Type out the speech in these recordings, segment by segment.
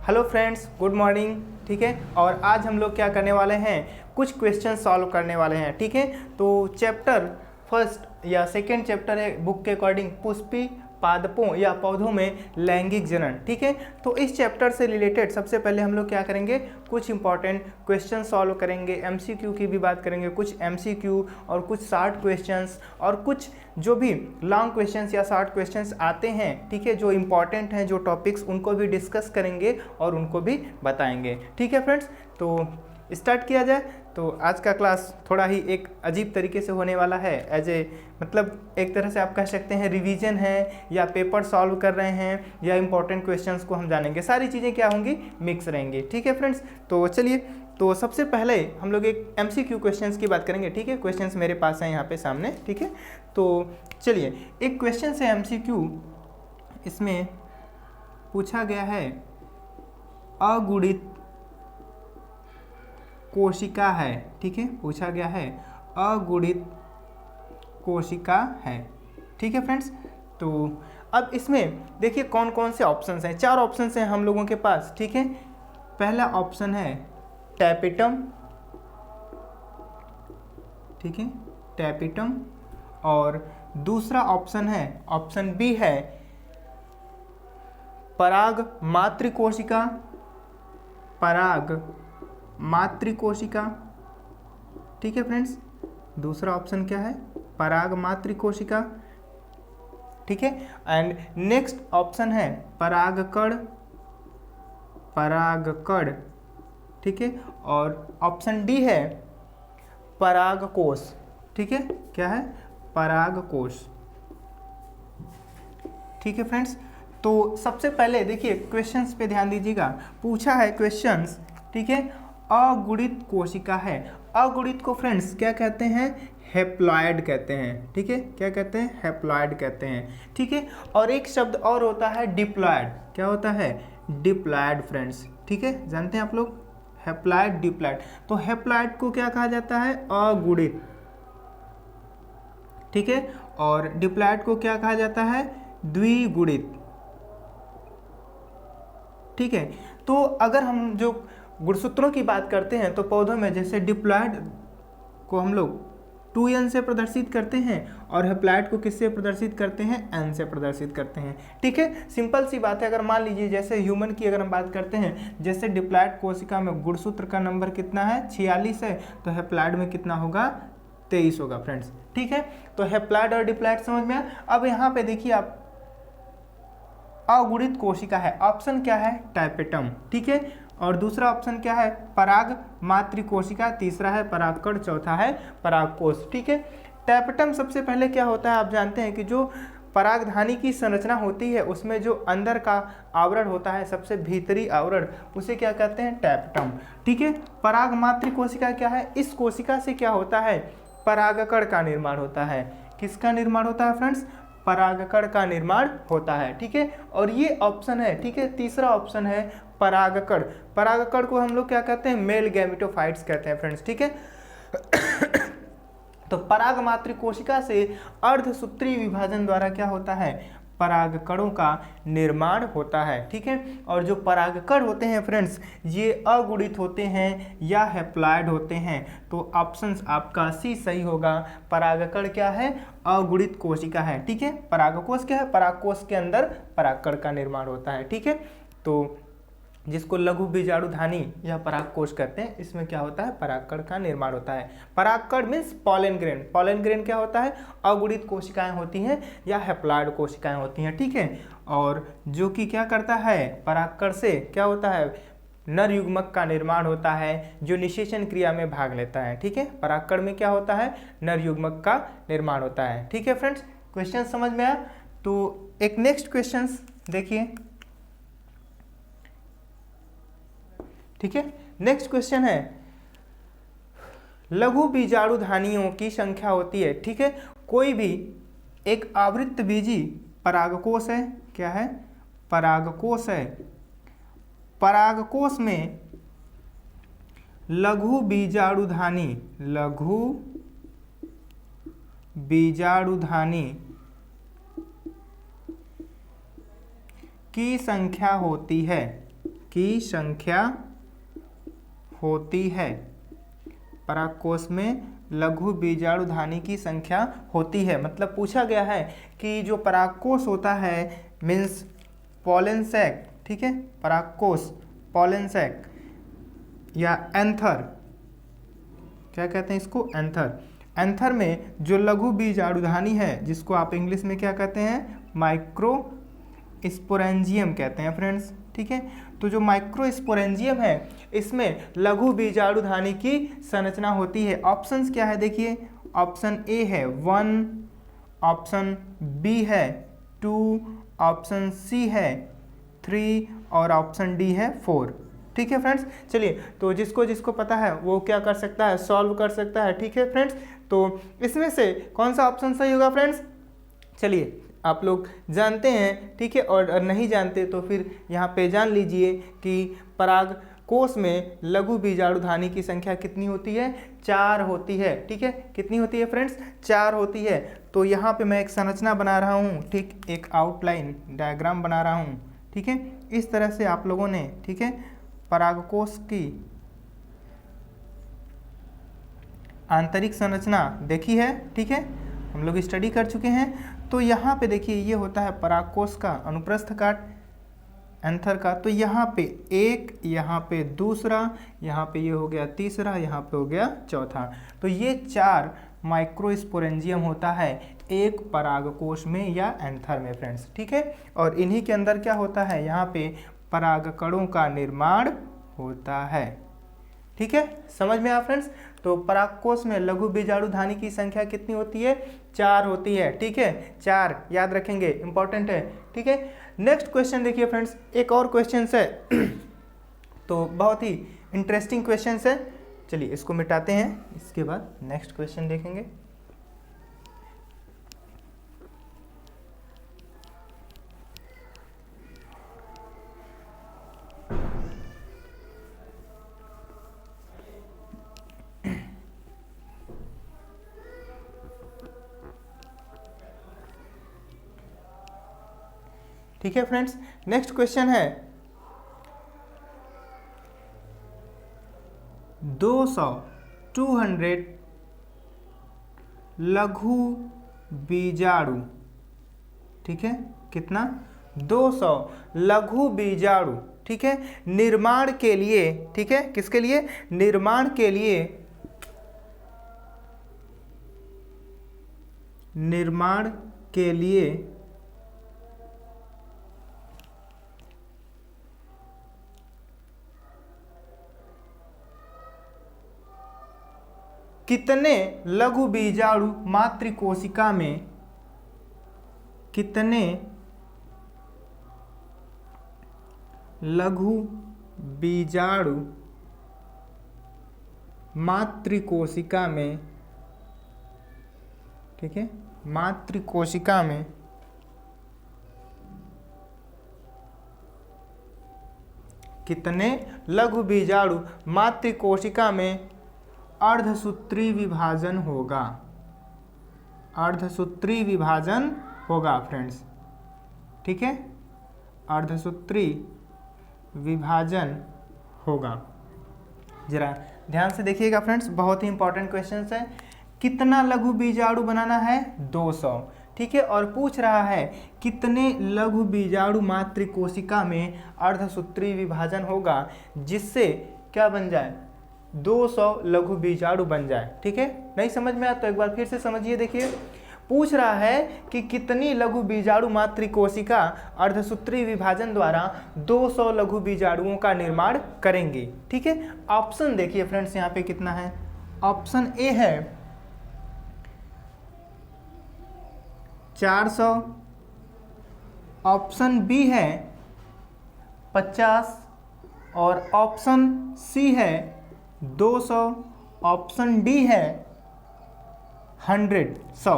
Hello friends, good morning. ठीक है, और आज हम लोग क्या करने वाले हैं, कुछ क्वेश्चन सॉल्व करने वाले हैं। ठीक है, तो चैप्टर फर्स्ट या सेकंड चैप्टर है बुक के अकॉर्डिंग पुष्पी पादपों या पौधों में लैंगिक जनन। ठीक है, तो इस चैप्टर से रिलेटेड सबसे पहले हम लोग क्या करेंगे, कुछ इंपॉर्टेंट क्वेश्चन सॉल्व करेंगे, एमसीक्यू की भी बात करेंगे, कुछ एमसीक्यू और कुछ शॉर्ट क्वेश्चंस और कुछ जो भी लॉन्ग क्वेश्चंस या शॉर्ट क्वेश्चंस आते हैं। ठीक है, जो इंपॉर्टेंट हैं जो टॉपिक्स, उनको भी डिस्कस करेंगे और उनको भी बताएंगे। ठीक है फ्रेंड्स, तो स्टार्ट किया जाए। तो आज का क्लास थोड़ा ही एक अजीब तरीके से होने वाला है, एज ए मतलब एक तरह से आप कह सकते हैं रिवीजन है या पेपर सॉल्व कर रहे हैं या इंपॉर्टेंट क्वेश्चंस को हम जानेंगे। सारी चीज़ें क्या होंगी, मिक्स रहेंगी। ठीक है फ्रेंड्स, तो चलिए, तो सबसे पहले हम लोग एक एमसीक्यू क्वेश्चंस की बात करेंगे। ठीक है, क्वेश्चंस मेरे पास हैं यहाँ पे सामने। ठीक है, तो चलिए एक क्वेश्चन से एमसीक्यू इसमें पूछा गया है, अगुणित कोशिका है। ठीक है, पूछा गया है अगुणित कोशिका है। ठीक है फ्रेंड्स, तो अब इसमें देखिए कौन कौन से ऑप्शंस हैं। 4 ऑप्शंस हैं हम लोगों के पास। ठीक है, पहला ऑप्शन है टैपिटम। ठीक है, टैपिटम। और दूसरा ऑप्शन है, ऑप्शन बी है पराग मातृकोशिका। पराग मातृकोशिका। ठीक है फ्रेंड्स, दूसरा ऑप्शन क्या है, पराग मातृकोशिका। ठीक है, एंड नेक्स्ट ऑप्शन है परागकण। परागकण। ठीक है, और ऑप्शन डी है परागकोश। ठीक है, क्या है, परागकोश। ठीक है फ्रेंड्स, तो सबसे पहले देखिए क्वेश्चंस पे ध्यान दीजिएगा। पूछा है क्वेश्चंस, ठीक है, अगुणित कोशिका है। अगुणित को फ्रेंड्स क्या कहते हैं, हैप्लॉइड कहते हैं। ठीक है, क्या कहते हैं, हैप्लॉइड कहते हैं। ठीक है, और एक शब्द और होता है डिप्लॉइड। क्या होता है, डिप्लॉइड फ्रेंड्स। ठीक है, जानते हैं आप लोग, हैप्लॉइड डिप्लॉइड। तो हैप्लॉइड को क्या कहा जाता है, अगुणित। ठीक है, और डिप्लॉइड को क्या कहा जाता है, द्विगुणित। ठीक है, तो अगर हम जो गुणसूत्रों की बात करते हैं तो पौधों में जैसे डिप्लॉइड को हम लोग 2n से प्रदर्शित करते हैं और हैप्लॉइड को किससे प्रदर्शित करते हैं, n से प्रदर्शित करते हैं। ठीक है, सिंपल सी बात है। अगर मान लीजिए जैसे ह्यूमन की अगर हम बात करते हैं, जैसे डिप्लॉइड कोशिका में गुणसूत्र का नंबर कितना है, 46 है, तो हैप्लॉइड में कितना होगा, 23 होगा फ्रेंड्स। ठीक है, तो हैप्लॉइड और डिप्लॉइड समझ में आया। अब यहाँ पे देखिए आप, अगुणित कोशिका है, ऑप्शन क्या है, टैपेटम। ठीक है, और दूसरा ऑप्शन क्या है, पराग मातृकोशिका, तीसरा है परागकण, चौथा है परागकोश। ठीक है, टैपेटम सबसे पहले क्या होता है, आप जानते हैं कि जो परागधानी की संरचना होती है उसमें जो अंदर का आवरण होता है, सबसे भीतरी आवरण, उसे क्या कहते हैं, टैपेटम। ठीक है, पराग मातृकोशिका क्या है, इस कोशिका से क्या होता है, परागकण का निर्माण होता है। किसका निर्माण होता है फ्रेंड्स, परागकण का निर्माण होता है। ठीक है, और ये ऑप्शन है। ठीक है, तीसरा ऑप्शन है परागकण। परागकण को हम लोग क्या कहते हैं, मेल गैमेटोफाइट्स कहते हैं फ्रेंड्स। ठीक है, तो पराग मातृकोशिका से अर्धसूत्री विभाजन द्वारा क्या होता है, परागकणों का निर्माण होता है। ठीक है, और जो परागकण होते हैं फ्रेंड्स, ये अगुणित होते हैं या हैप्लॉइड होते हैं। तो ऑप्शंस आपका सी सही होगा। परागकण क्या है, अगुणित कोशिका है। ठीक है, परागकोश क्या है, परागकोश के अंदर परागकण का निर्माण होता है। ठीक है, तो जिसको लघु बीजाणुधानी या परागकोश कहते हैं, इसमें क्या होता है, परागकण का निर्माण होता है। परागकण means pollen grain. Pollen grain क्या होता है, अगुणित कोशिकाएं होती हैं या हैप्लॉइड कोशिकाएं होती हैं। ठीक है, और जो कि क्या करता है, परागकण से क्या होता है, नर युग्मक का निर्माण होता है जो निषेचन क्रिया में भाग लेता है। ठीक है, परागकण में क्या होता है, नर युग्मक का निर्माण होता है। ठीक है फ्रेंड्स, क्वेश्चन समझ में आया। तो एक नेक्स्ट क्वेश्चन देखिए। ठीक है, नेक्स्ट क्वेश्चन है, लघु बीजाणुधानियों की संख्या होती है। ठीक है, कोई भी एक आवृत्त बीजी परागकोश है। क्या है, परागकोश है। परागकोश में लघु बीजाणुधानी, लघु बीजाणुधानी की संख्या होती है। की संख्या होती है। परागकोश में लघु बीजाणु धानी की संख्या होती है। मतलब पूछा गया है कि जो परागकोश होता है मीन्स पॉलन सैक, ठीक है, परागकोश पॉलन सैक या एंथर, क्या कहते हैं इसको, एंथर। एंथर में जो लघु बीजाणुधानी है जिसको आप इंग्लिश में क्या कहते हैं, माइक्रो स्पोरेंजियम कहते हैं फ्रेंड्स, ठीक है। तो जो माइक्रो स्पोरेंजियम है इसमें लघु बीजाणुधानी की संरचना होती है। ऑप्शंस क्या है देखिए, ऑप्शन ए है 1, ऑप्शन बी है 2, ऑप्शन सी है 3 और ऑप्शन डी है 4, ठीक है फ्रेंड्स। चलिए, तो जिसको जिसको पता है वो क्या कर सकता है, सॉल्व कर सकता है, ठीक है फ्रेंड्स। तो इसमें से कौन सा ऑप्शन सही होगा फ्रेंड्स, चलिए आप लोग जानते हैं, ठीक है, और नहीं जानते तो फिर यहाँ पे जान लीजिए कि परागकोश में लघु बीजाणुधानी की संख्या कितनी होती है, 4 होती है, ठीक है। कितनी होती है फ्रेंड्स, 4 होती है। तो यहाँ पे मैं एक संरचना बना रहा हूँ, ठीक, एक आउटलाइन डायग्राम बना रहा हूँ, ठीक है। इस तरह से आप लोगों ने, ठीक है, परागकोश की आंतरिक संरचना देखी है, ठीक है, हम लोग स्टडी कर चुके हैं। तो यहाँ पे देखिए ये होता है परागकोश का अनुप्रस्थ काट एंथर का। तो यहाँ पे एक, यहाँ पे दूसरा, यहाँ पे ये हो गया तीसरा, यहाँ पे हो गया चौथा। तो ये 4 माइक्रोस्पोरेंजियम होता है एक परागकोश में या एंथर में फ्रेंड्स, ठीक है। और इन्हीं के अंदर क्या होता है, यहाँ पे परागकणों का निर्माण होता है, ठीक है। समझ में आया फ्रेंड्स। तो परागकोश में लघु बीजाणुधानी की संख्या कितनी होती है, 4 होती है, ठीक है, 4 याद रखेंगे, इंपॉर्टेंट है, ठीक है। नेक्स्ट क्वेश्चन देखिए फ्रेंड्स, एक और क्वेश्चन है तो बहुत ही इंटरेस्टिंग क्वेश्चन है। चलिए इसको मिटाते हैं, इसके बाद नेक्स्ट क्वेश्चन देखेंगे। ठीक है फ्रेंड्स, नेक्स्ट क्वेश्चन है 200 लघु बीजाणु, ठीक है, कितना, 200 लघु बीजाणु, ठीक है, निर्माण के लिए, ठीक है, किसके लिए, निर्माण के लिए, निर्माण के लिए कितने लघु बीजाणु मातृकोशिका में, कितने लघु बीजाणु मातृकोशिका में, ठीक है, मातृकोशिका में कितने लघु बीजाणु मातृकोशिका में अर्धसूत्री विभाजन होगा, अर्धसूत्री विभाजन होगा फ्रेंड्स, ठीक है, अर्धसूत्री विभाजन होगा। जरा ध्यान से देखिएगा फ्रेंड्स, बहुत ही इंपॉर्टेंट क्वेश्चन है। कितना लघु बीजाणु बनाना है, 200, ठीक है, और पूछ रहा है कितने लघु बीजाणु मातृकोशिका में अर्धसूत्री विभाजन होगा जिससे क्या बन जाए, 200 लघु बीजाणु बन जाए, ठीक है। नहीं समझ में आया तो एक बार फिर से समझिए, देखिए पूछ रहा है कि कितनी लघु बीजाणु मातृकोशिका अर्धसूत्री विभाजन द्वारा 200 लघु बीजाणुओं का निर्माण करेंगे, ठीक है। ऑप्शन देखिए फ्रेंड्स यहाँ पे कितना है, ऑप्शन ए है 400, ऑप्शन बी है 50 और ऑप्शन सी है 200, ऑप्शन डी है 100, 100,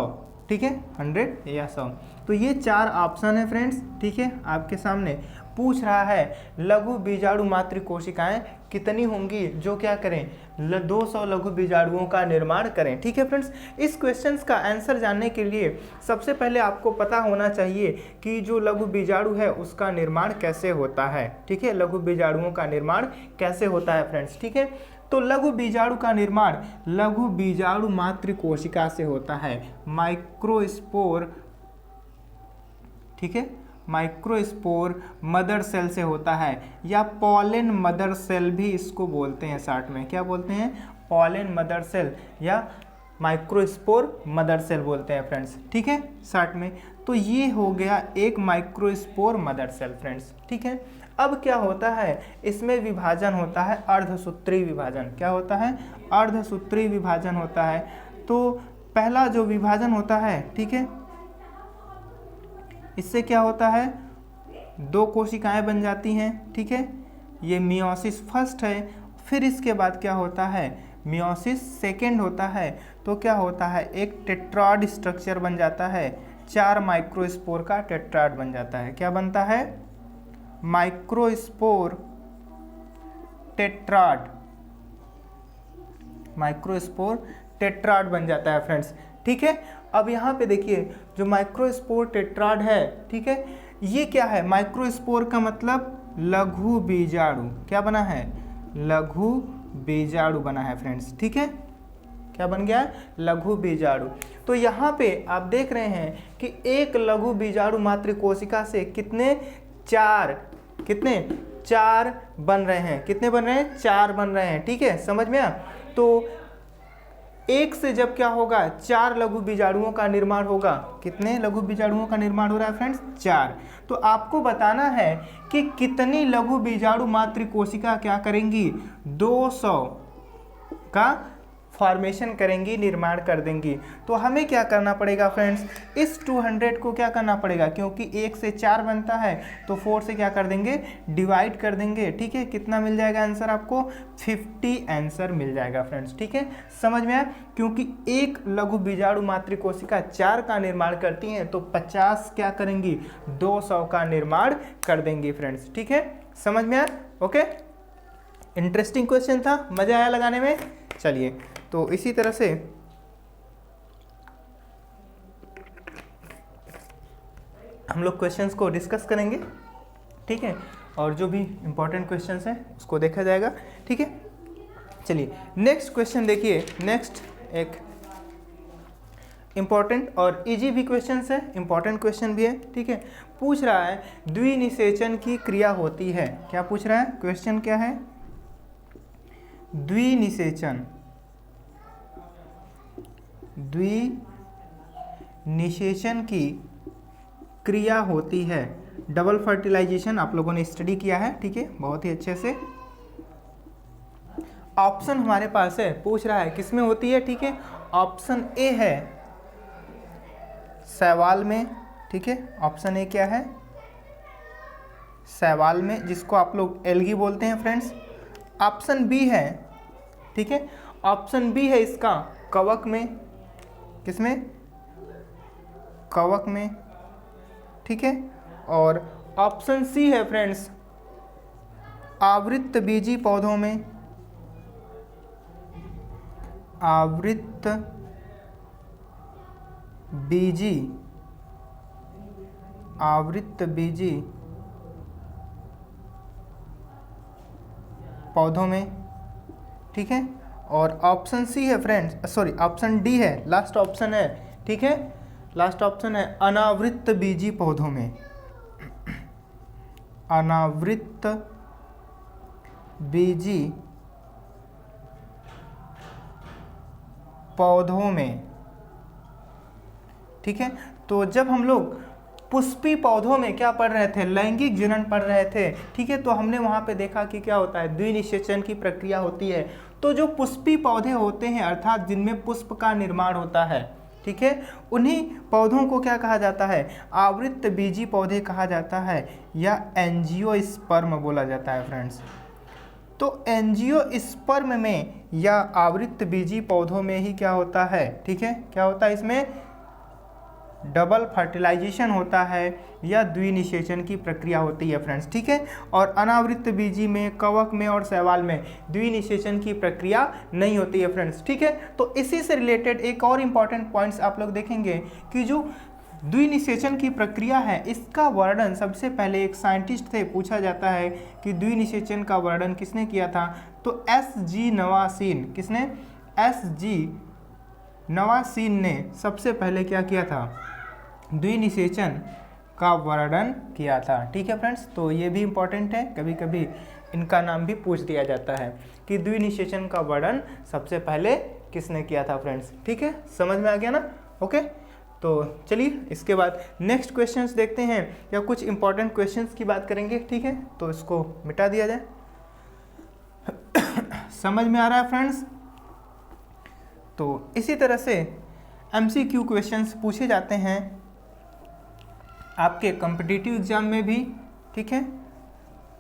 ठीक है, 100 या 100। तो ये 4 ऑप्शन है फ्रेंड्स, ठीक है, आपके सामने पूछ रहा है लघु बीजाणु मातृ कोशिकाएं कितनी होंगी जो क्या करें 200 लघु बीजाणुओं का निर्माण करें। ठीक है फ्रेंड्स, इस क्वेश्चंस का आंसर जानने के लिए सबसे पहले आपको पता होना चाहिए कि जो लघु बीजाणु है उसका निर्माण कैसे होता है। ठीक है, लघु बीजाणुओं का निर्माण कैसे होता है फ्रेंड्स। ठीक है, तो लघु बीजाणु का निर्माण लघु बीजाणु मातृ कोशिका से होता है, माइक्रोस्पोर। ठीक है, माइक्रोस्पोर मदर सेल से होता है, या पॉलन मदर सेल भी इसको बोलते हैं शॉर्ट में। क्या बोलते हैं? पॉलन मदर सेल या माइक्रोस्पोर मदर सेल बोलते हैं फ्रेंड्स। ठीक है, शॉर्ट में। तो ये हो गया एक माइक्रोस्पोर मदर सेल फ्रेंड्स। ठीक है, अब क्या होता है, इसमें विभाजन होता है अर्धसूत्री विभाजन। क्या होता है? अर्धसूत्री विभाजन होता है। तो पहला जो विभाजन होता है, ठीक है, इससे क्या होता है, 2 कोशिकाएं बन जाती हैं। ठीक है, ये मियोसिस फर्स्ट है। फिर इसके बाद क्या होता है, मियोसिस सेकेंड होता है। तो क्या होता है, एक टेट्राड स्ट्रक्चर बन जाता है, 4 माइक्रोस्पोर का टेट्राड बन जाता है। क्या बनता है? माइक्रोस्पोर टेट्राड, माइक्रोस्पोर टेट्राड बन जाता है फ्रेंड्स। ठीक है, अब यहाँ पे देखिए जो माइक्रोस्पोर टेट्राड है, ठीक है, ये क्या है, माइक्रोस्पोर का मतलब लघु बीजाणु। क्या बना है? लघु बीजाणु बना है फ्रेंड्स। ठीक है, क्या बन गया? लघु बीजाणु। तो यहाँ पे आप देख रहे हैं कि एक लघु बीजाणु मातृ कोशिका से कितने 4 बन रहे हैं। कितने बन रहे हैं? 4 बन रहे हैं। ठीक है, समझ में आया? तो एक से जब क्या होगा, 4 लघु बीजाणुओं का निर्माण होगा। कितने लघु बीजाणुओं का निर्माण हो रहा है फ्रेंड्स? 4। तो आपको बताना है कि कितनी लघु बीजाणु मातृ कोशिका क्या करेंगी, 200 का फॉर्मेशन करेंगी, निर्माण कर देंगी। तो हमें क्या करना पड़ेगा फ्रेंड्स, इस 200 को क्या करना पड़ेगा, क्योंकि 1 से 4 बनता है तो 4 से क्या कर देंगे, डिवाइड कर देंगे। ठीक है, कितना मिल जाएगा आंसर आपको? 50 आंसर मिल जाएगा फ्रेंड्स। ठीक है, समझ में आया? क्योंकि एक लघु बीजाणु मातृ कोशिका 4 का निर्माण करती हैं तो 50 क्या करेंगी, 200 का निर्माण कर देंगी फ्रेंड्स। ठीक है, समझ में आया? ओके, इंटरेस्टिंग क्वेश्चन था, मजा आया लगाने में। चलिए, तो इसी तरह से हम लोग क्वेश्चंस को डिस्कस करेंगे। ठीक है, और जो भी इंपॉर्टेंट क्वेश्चंस हैं उसको देखा जाएगा। ठीक है, चलिए नेक्स्ट क्वेश्चन देखिए। नेक्स्ट एक इंपॉर्टेंट और इजी भी क्वेश्चंस है, इंपॉर्टेंट क्वेश्चन भी है। ठीक है, पूछ रहा है द्विनिषेचन की क्रिया होती है। क्या पूछ रहा है, क्वेश्चन क्या है? द्विनिषेचन, द्विनिषेचन की क्रिया होती है। डबल फर्टिलाइजेशन आप लोगों ने स्टडी किया है। ठीक है, बहुत ही अच्छे से। ऑप्शन हमारे पास है, पूछ रहा है किसमें होती है। ठीक है, ऑप्शन ए है शैवाल में। ठीक है, ऑप्शन ए क्या है, शैवाल में, जिसको आप लोग एल्गी बोलते हैं फ्रेंड्स। ऑप्शन बी है, ठीक है, ऑप्शन बी है इसका कवक में। किसमें? कवक में। ठीक है, और ऑप्शन सी है फ्रेंड्स आवृत्त बीजी पौधों में। आवृत्त बीजी, आवृत्त बीजी पौधों में। ठीक है, और ऑप्शन सी है फ्रेंड्स, सॉरी ऑप्शन डी है, लास्ट ऑप्शन है। ठीक है, लास्ट ऑप्शन है अनावृत्त बीजी पौधों में। अनावृत्त बीजी पौधों में। ठीक है, तो जब हम लोग पुष्पी पौधों में क्या पढ़ रहे थे, लैंगिक जनन पढ़ रहे थे। ठीक है, तो हमने वहाँ पे देखा कि क्या होता है, द्विनिषेचन की प्रक्रिया होती है। तो जो पुष्पी पौधे होते हैं, अर्थात जिनमें पुष्प का निर्माण होता है, ठीक है, उन्हीं पौधों को क्या कहा जाता है, आवृत्त बीजी पौधे कहा जाता है, या एंजियोस्पर्म बोला जाता है फ्रेंड्स। तो एंजियोस्पर्म में या आवृत्त बीजी पौधों में ही क्या होता है, ठीक है, क्या होता है, इसमें डबल फर्टिलाइजेशन होता है या द्विनिषेचन की प्रक्रिया होती है फ्रेंड्स, ठीक है। और अनावृत बीजी में, कवक में और शैवाल में द्विनिषेचन की प्रक्रिया नहीं होती है फ्रेंड्स, ठीक है। तो इसी से रिलेटेड एक और इम्पॉर्टेंट पॉइंट्स आप लोग देखेंगे कि जो द्विनिषेचन की प्रक्रिया है इसका वर्णन सबसे पहले एक साइंटिस्ट थे, पूछा जाता है कि द्विनिषेचन का वर्णन किसने किया था, तो एस.जी. नवासीन। किसने? एस.जी. नवासीन ने सबसे पहले क्या किया था, द्विनिषेचन का वर्णन किया था, ठीक है फ्रेंड्स। तो ये भी इम्पॉर्टेंट है, कभी कभी इनका नाम भी पूछ दिया जाता है कि द्विनिषेचन का वर्णन सबसे पहले किसने किया था फ्रेंड्स, ठीक है। समझ में आ गया ना? ओके, तो चलिए इसके बाद नेक्स्ट क्वेश्चंस देखते हैं या कुछ इंपॉर्टेंट क्वेश्चंस की बात करेंगे, ठीक है। तो इसको मिटा दिया जाए। समझ में आ रहा है फ्रेंड्स? तो इसी तरह से MCQ क्वेश्चंस पूछे जाते हैं आपके कॉम्पिटिटिव एग्जाम में भी, ठीक है,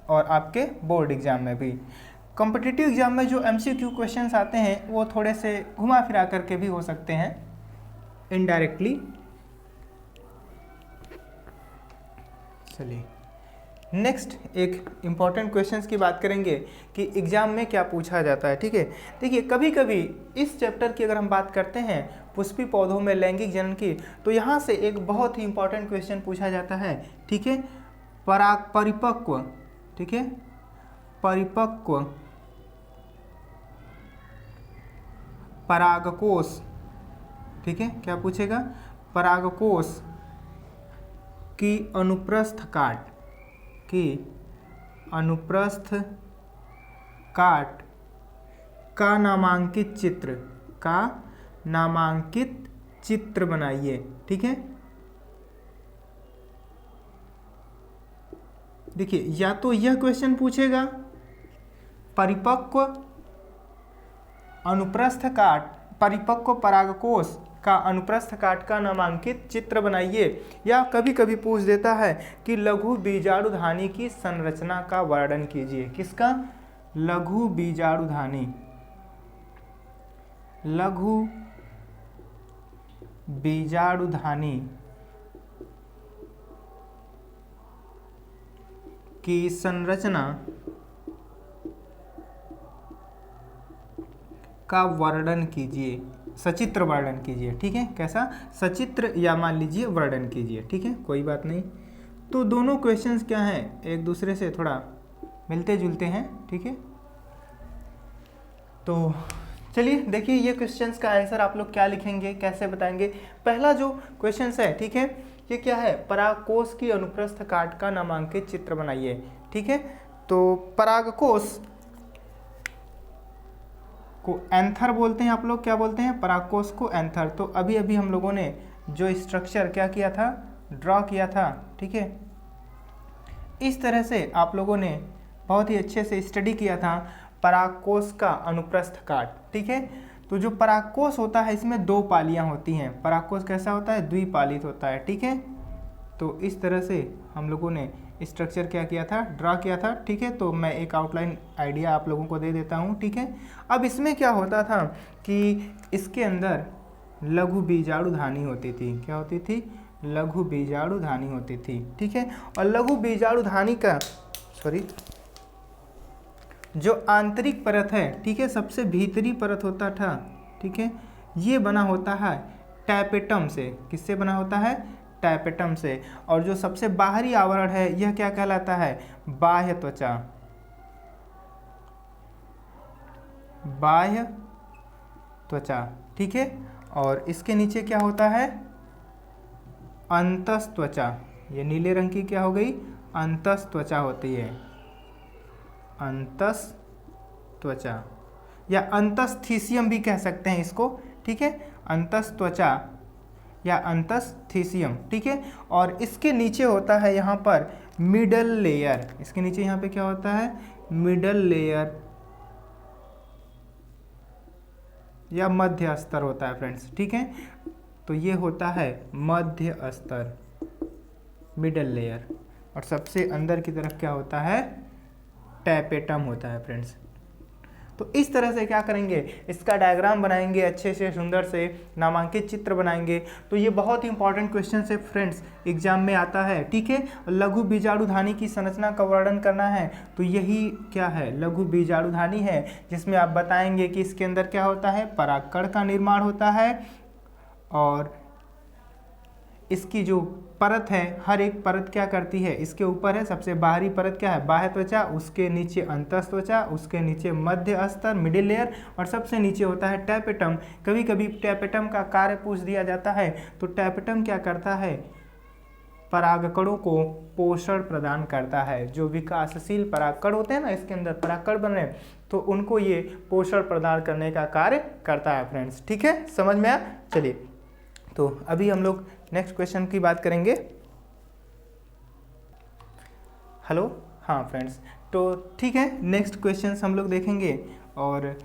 और आपके बोर्ड एग्जाम में भी। कॉम्पिटिटिव एग्जाम में जो MCQ क्वेश्चंस आते हैं वो थोड़े से घुमा फिरा करके भी हो सकते हैं, इनडायरेक्टली। चलिए नेक्स्ट एक इम्पॉर्टेंट क्वेश्चंस की बात करेंगे कि एग्जाम में क्या पूछा जाता है, ठीक है। देखिए कभी कभी इस चैप्टर की अगर हम बात करते हैं पुष्पी पौधों में लैंगिक जनन की, तो यहाँ से एक बहुत ही इम्पॉर्टेंट क्वेश्चन पूछा जाता है, ठीक है। परिपक्व, ठीक है, परिपक्व परागकोश, ठीक है, क्या पूछेगा, परागकोश की अनुप्रस्थ काट, की अनुप्रस्थ काट का नामांकित चित्र, का नामांकित चित्र बनाइए, ठीक है। देखिए या तो यह क्वेश्चन पूछेगा परिपक्व अनुप्रस्थ काट, परिपक्व परागकोश का अनुप्रस्थ काट का नामांकित चित्र बनाइए, या कभी कभी पूछ देता है कि लघु बीजाणुधानी की संरचना का वर्णन कीजिए। किसका? लघु बीजाणुधानी, लघु बीजाणुधानी की संरचना का वर्णन कीजिए, सचित्र वर्णन कीजिए, ठीक है। कैसा? सचित्र या मान लीजिए वर्णन कीजिए, ठीक है, कोई बात नहीं। तो दोनों क्वेश्चंस क्या हैं, एक दूसरे से थोड़ा मिलते जुलते हैं, ठीक है। तो चलिए देखिए ये क्वेश्चंस का आंसर आप लोग क्या लिखेंगे, कैसे बताएंगे। पहला जो क्वेश्चंस है, ठीक है, ये क्या है, परागकोश की अनुप्रस्थ काट का नामांकित चित्र बनाइए, ठीक है। तो परागकोश को एंथर बोलते हैं, आप लोग क्या बोलते हैं, परागकोश को एंथर। तो अभी अभी हम लोगों ने जो स्ट्रक्चर क्या किया था, ड्रॉ किया था, ठीक है। इस तरह से आप लोगों ने बहुत ही अच्छे से स्टडी किया था परागकोश का अनुप्रस्थ काट, ठीक है। तो जो परागकोश होता है इसमें दो पालियां होती हैं। परागकोश कैसा होता है, द्विपालित होता है, ठीक है। तो इस तरह से हम लोगों ने स्ट्रक्चर क्या किया था, ड्रा किया था, ठीक है। तो मैं एक आउटलाइन आइडिया आप लोगों को दे देता हूँ, ठीक है। अब इसमें क्या होता था कि इसके अंदर लघु बीजाणुधानी होती थी, क्या होती थी, लघु बीजाणुधानी होती थी, ठीक है। और लघु बीजाणुधानी का जो आंतरिक परत है, ठीक है, सबसे भीतरी परत होता था, ठीक है, ये बना होता है टैपेटम से। किससे बना होता है, टैपेटम से। और जो सबसे बाहरी आवरण है यह क्या कहलाता है, बाह्य त्वचा, बाह्य त्वचा, ठीक है। और इसके नीचे क्या होता है, अंतस त्वचा। ये नीले रंग की क्या हो गई, अंतस त्वचा होती है, अंतस त्वचा, या अंतस्थीसियम भी कह सकते हैं इसको, ठीक है, अंतस त्वचा या अंतस्थीसियम, ठीक है। और इसके नीचे होता है यहाँ पर मिडल लेयर, इसके नीचे यहाँ पे क्या होता है, मिडल लेयर या मध्य स्तर होता है फ्रेंड्स, ठीक है। तो ये होता है मध्य स्तर, मिडल लेयर। और सबसे अंदर की तरफ क्या होता है, टैपेटम होता है फ्रेंड्स। तो इस तरह से क्या करेंगे, इसका डायग्राम बनाएंगे, अच्छे से सुंदर से नामांकित चित्र बनाएंगे। तो ये बहुत ही इंपॉर्टेंट क्वेश्चन है फ्रेंड्स, एग्जाम में आता है, ठीक है। लघु बीजाणुधानी की संरचना का वर्णन करना है, तो यही क्या है, लघु बीजाणुधानी है, जिसमें आप बताएंगे कि इसके अंदर क्या होता है, परागकण का निर्माण होता है और इसकी जो परत है, हर एक परत क्या करती है, इसके ऊपर है सबसे बाहरी परत क्या है, बाह्य त्वचा, उसके नीचे अंतः त्वचा, उसके नीचे मध्य स्तर मिडिल लेयर, और सबसे नीचे होता है टैपेटम। कभी कभी टैपेटम का कार्य पूछ दिया जाता है, तो टैपेटम क्या करता है, परागकणों को पोषण प्रदान करता है। जो विकासशील परागकण होते हैं ना, इसके अंदर परागकण बन रहे हैं, तो उनको ये पोषण प्रदान करने का कार्य करता है फ्रेंड्स, ठीक है, समझ में आया। चलिए, तो अभी हम लोग नेक्स्ट क्वेश्चन की बात करेंगे। हेलो, हाँ फ्रेंड्स, तो ठीक है, नेक्स्ट क्वेश्चन हम लोग देखेंगे और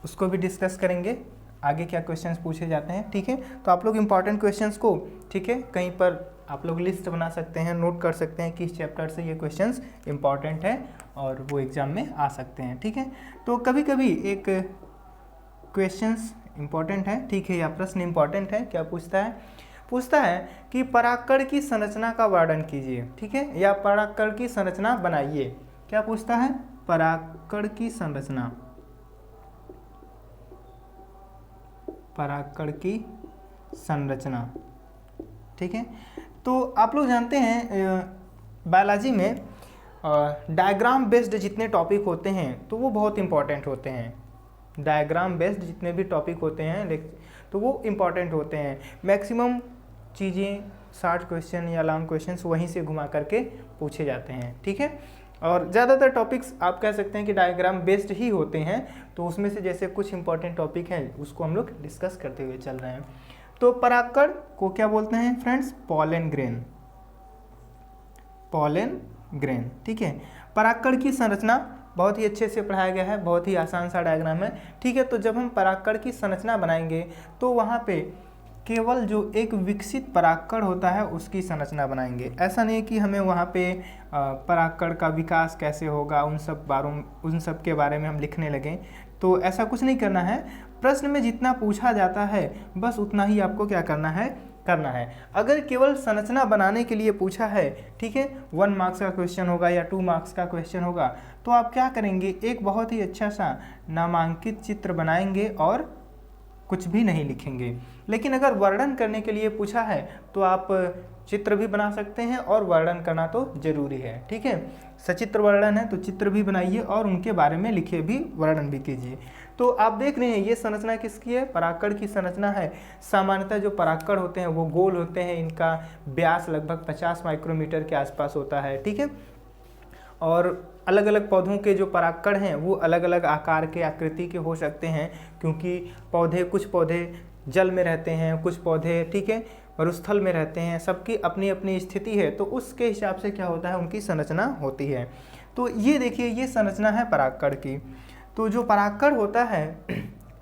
उसको भी डिस्कस करेंगे, आगे क्या क्वेश्चंस पूछे जाते हैं, ठीक है। तो आप लोग इंपॉर्टेंट क्वेश्चंस को, ठीक है, कहीं पर आप लोग लिस्ट बना सकते हैं, नोट कर सकते हैं कि इस चैप्टर से ये क्वेश्चंस इंपॉर्टेंट है और वो एग्जाम में आ सकते हैं, ठीक है। तो कभी कभी एक क्वेश्चंस इंपॉर्टेंट है, ठीक है, या प्रश्न इंपॉर्टेंट है, क्या पूछता है कि परागकण की संरचना का वर्णन कीजिए, ठीक है, या परागकण की संरचना बनाइए। क्या पूछता है, परागकण की संरचना, परागकण की संरचना, ठीक है। तो आप लोग जानते हैं बायोलॉजी में डायग्राम बेस्ड जितने टॉपिक होते हैं तो वो बहुत इंपॉर्टेंट होते हैं। डायग्राम बेस्ड जितने भी टॉपिक होते हैं तो वो इम्पॉर्टेंट होते हैं। मैक्सिमम चीज़ें, शॉर्ट क्वेश्चन या लॉन्ग क्वेश्चंस वहीं से घुमा करके पूछे जाते हैं, ठीक है। और ज़्यादातर टॉपिक्स आप कह सकते हैं कि डायग्राम बेस्ड ही होते हैं। तो उसमें से जैसे कुछ इंपॉर्टेंट टॉपिक हैं उसको हम लोग डिस्कस करते हुए चल रहे हैं। तो परागकण को क्या बोलते हैं friends, pollen grain, pollen grain, ठीक है। परागकण की संरचना बहुत ही अच्छे से पढ़ाया गया है, बहुत ही आसान सा डायग्राम है, ठीक है। तो जब हम परागकण की संरचना बनाएंगे तो वहाँ पे केवल जो एक विकसित परागकण होता है उसकी संरचना बनाएंगे। ऐसा नहीं कि हमें वहाँ पे परागकण का विकास कैसे होगा उन सब के बारे में हम लिखने लगें, तो ऐसा कुछ नहीं करना है। प्रश्न में जितना पूछा जाता है बस उतना ही आपको क्या करना है। अगर केवल संरचना बनाने के लिए पूछा है, ठीक है, 1 मार्क्स का क्वेश्चन होगा या 2 मार्क्स का क्वेश्चन होगा, तो आप क्या करेंगे, एक बहुत ही अच्छा सा नामांकित चित्र बनाएंगे और कुछ भी नहीं लिखेंगे। लेकिन अगर वर्णन करने के लिए पूछा है तो आप चित्र भी बना सकते हैं और वर्णन करना तो जरूरी है, ठीक है। सचित्र वर्णन है तो चित्र भी बनाइए और उनके बारे में लिखिए भी, वर्णन भी कीजिए। तो आप देख रहे हैं ये संरचना किसकी है, परागकण की संरचना है। सामान्यतः जो परागकण होते हैं वो गोल होते हैं, इनका व्यास लगभग 50 माइक्रोमीटर के आसपास होता है, ठीक है। और अलग अलग पौधों के जो परागकण हैं वो अलग अलग आकार के, आकृति के हो सकते हैं, क्योंकि कुछ पौधे जल में रहते हैं, कुछ पौधे, ठीक है, मरुस्थल में रहते हैं, सबकी अपनी अपनी स्थिति है, तो उसके हिसाब से क्या होता है, उनकी संरचना होती है। तो ये देखिए, ये संरचना है परागकण की। तो जो परागकण होता है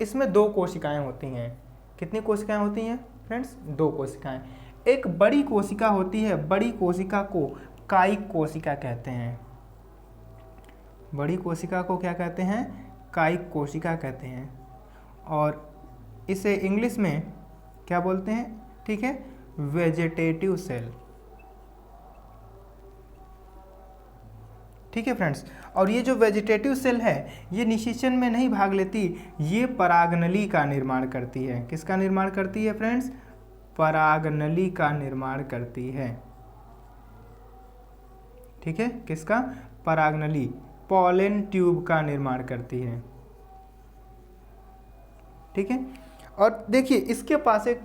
इसमें 2 कोशिकाएं होती हैं। कितनी कोशिकाएं होती हैं फ्रेंड्स, 2 कोशिकाएं। एक बड़ी कोशिका होती है, बड़ी कोशिका को कायिक कोशिका कहते हैं। बड़ी कोशिका को क्या कहते हैं, कायिक कोशिका कहते हैं, और इसे इंग्लिश में क्या बोलते हैं, ठीक है, वेजिटेटिव सेल, ठीक है फ्रेंड्स। और ये जो वेजिटेटिव सेल है ये निषेचन में नहीं भाग लेती, ये परागनली का निर्माण करती है। किसका निर्माण करती है फ्रेंड्स, परागनली का निर्माण करती है, ठीक है। किसका, परागनली, पॉलन ट्यूब का निर्माण करती है, ठीक है। और देखिए इसके पास एक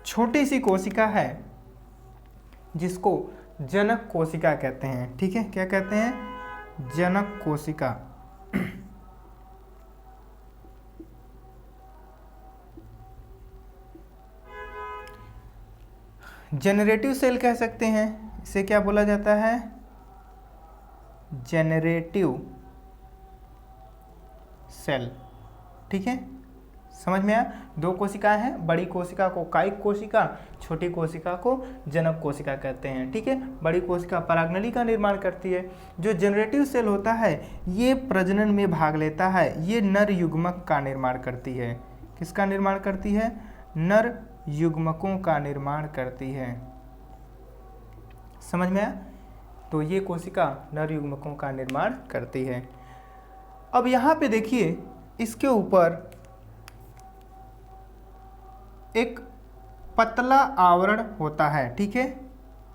छोटी सी कोशिका है जिसको जनक कोशिका कहते हैं, ठीक है। क्या कहते हैं, जनक कोशिका। जनरेटिव सेल कह सकते हैं, इसे क्या बोला जाता है, जनरेटिव सेल, ठीक है, समझ में आया? 2 कोशिकाएं हैं, बड़ी कोशिका को कायिक कोशिका, छोटी कोशिका को जनक कोशिका कहते हैं। ठीक है, बड़ी कोशिका परागनली का निर्माण करती है। जो जनरेटिव सेल होता है ये प्रजनन में भाग लेता है, ये नर युग्मक का निर्माण करती है। किसका निर्माण करती है? नर युग्मकों का निर्माण करती है। समझ में आया? तो ये कोशिका नर युग्मकों का निर्माण करती है। अब यहाँ पे देखिए, इसके ऊपर एक पतला आवरण होता है। ठीक है,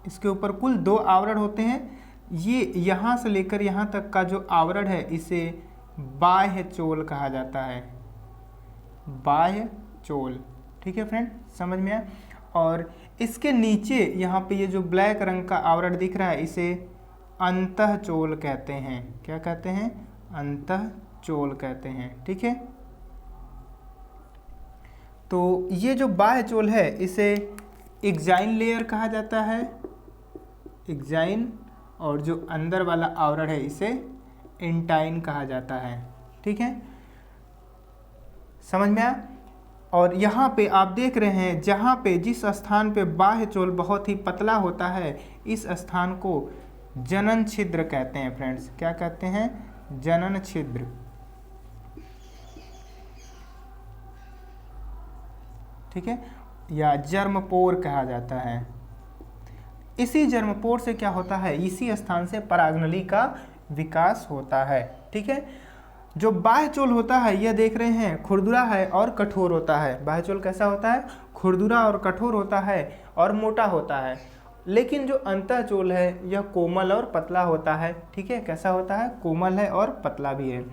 इसके ऊपर कुल 2 आवरण होते हैं। ये यहाँ से लेकर यहाँ तक का जो आवरण है इसे बाह्य चोल कहा जाता है, बाह्य चोल। ठीक है फ्रेंड, समझ में आया? और इसके नीचे यहाँ पे ये जो ब्लैक रंग का आवरण दिख रहा है इसे अंतःचोल कहते हैं। क्या कहते हैं? अंतःचोल कहते हैं। ठीक है, तो ये जो बाह्य चोल है इसे एक्जाइन लेयर कहा जाता है, एक्जाइन, और जो अंदर वाला आवरण है इसे इंटाइन कहा जाता है। ठीक है, समझ में आया? और यहाँ पे आप देख रहे हैं जहाँ पे जिस स्थान पे बाह्य चोल बहुत ही पतला होता है इस स्थान को जनन छिद्र कहते हैं फ्रेंड्स। क्या कहते हैं? जनन छिद्र। ठीक है, या जर्मपोर कहा जाता है। इसी जर्मपोर से क्या होता है? इसी स्थान से परागनली का विकास होता है। ठीक है, जो बाह्य चोल होता है यह देख रहे हैं खुरदुरा है और कठोर होता है। बाह्य चोल कैसा होता है? खुरदुरा और कठोर होता है और मोटा होता है। लेकिन जो अंतःचोल है यह कोमल और पतला होता है। ठीक है, कैसा होता है? कोमल है और पतला भी है।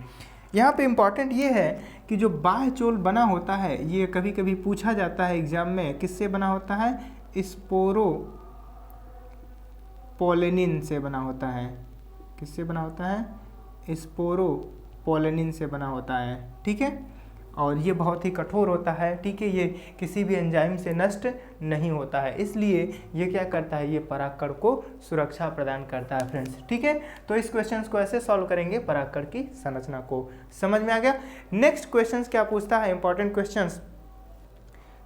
यहाँ पे इम्पॉर्टेंट ये है कि जो बाह्य चोल बना होता है ये कभी कभी पूछा जाता है एग्जाम में, किससे बना होता है? स्पोरोपोलेनिन से बना होता है। किससे बना होता है? स्पोरोपोलेनिन से बना होता है। ठीक है, और ये बहुत ही कठोर होता है। ठीक है, ये किसी भी एंजाइम से नष्ट नहीं होता है, इसलिए ये क्या करता है? ये परागकण को सुरक्षा प्रदान करता है फ्रेंड्स। ठीक है, तो इस क्वेश्चंस को ऐसे सॉल्व करेंगे परागकण की संरचना को। समझ में आ गया? नेक्स्ट क्वेश्चंस क्या पूछता है? इंपॉर्टेंट क्वेश्चंस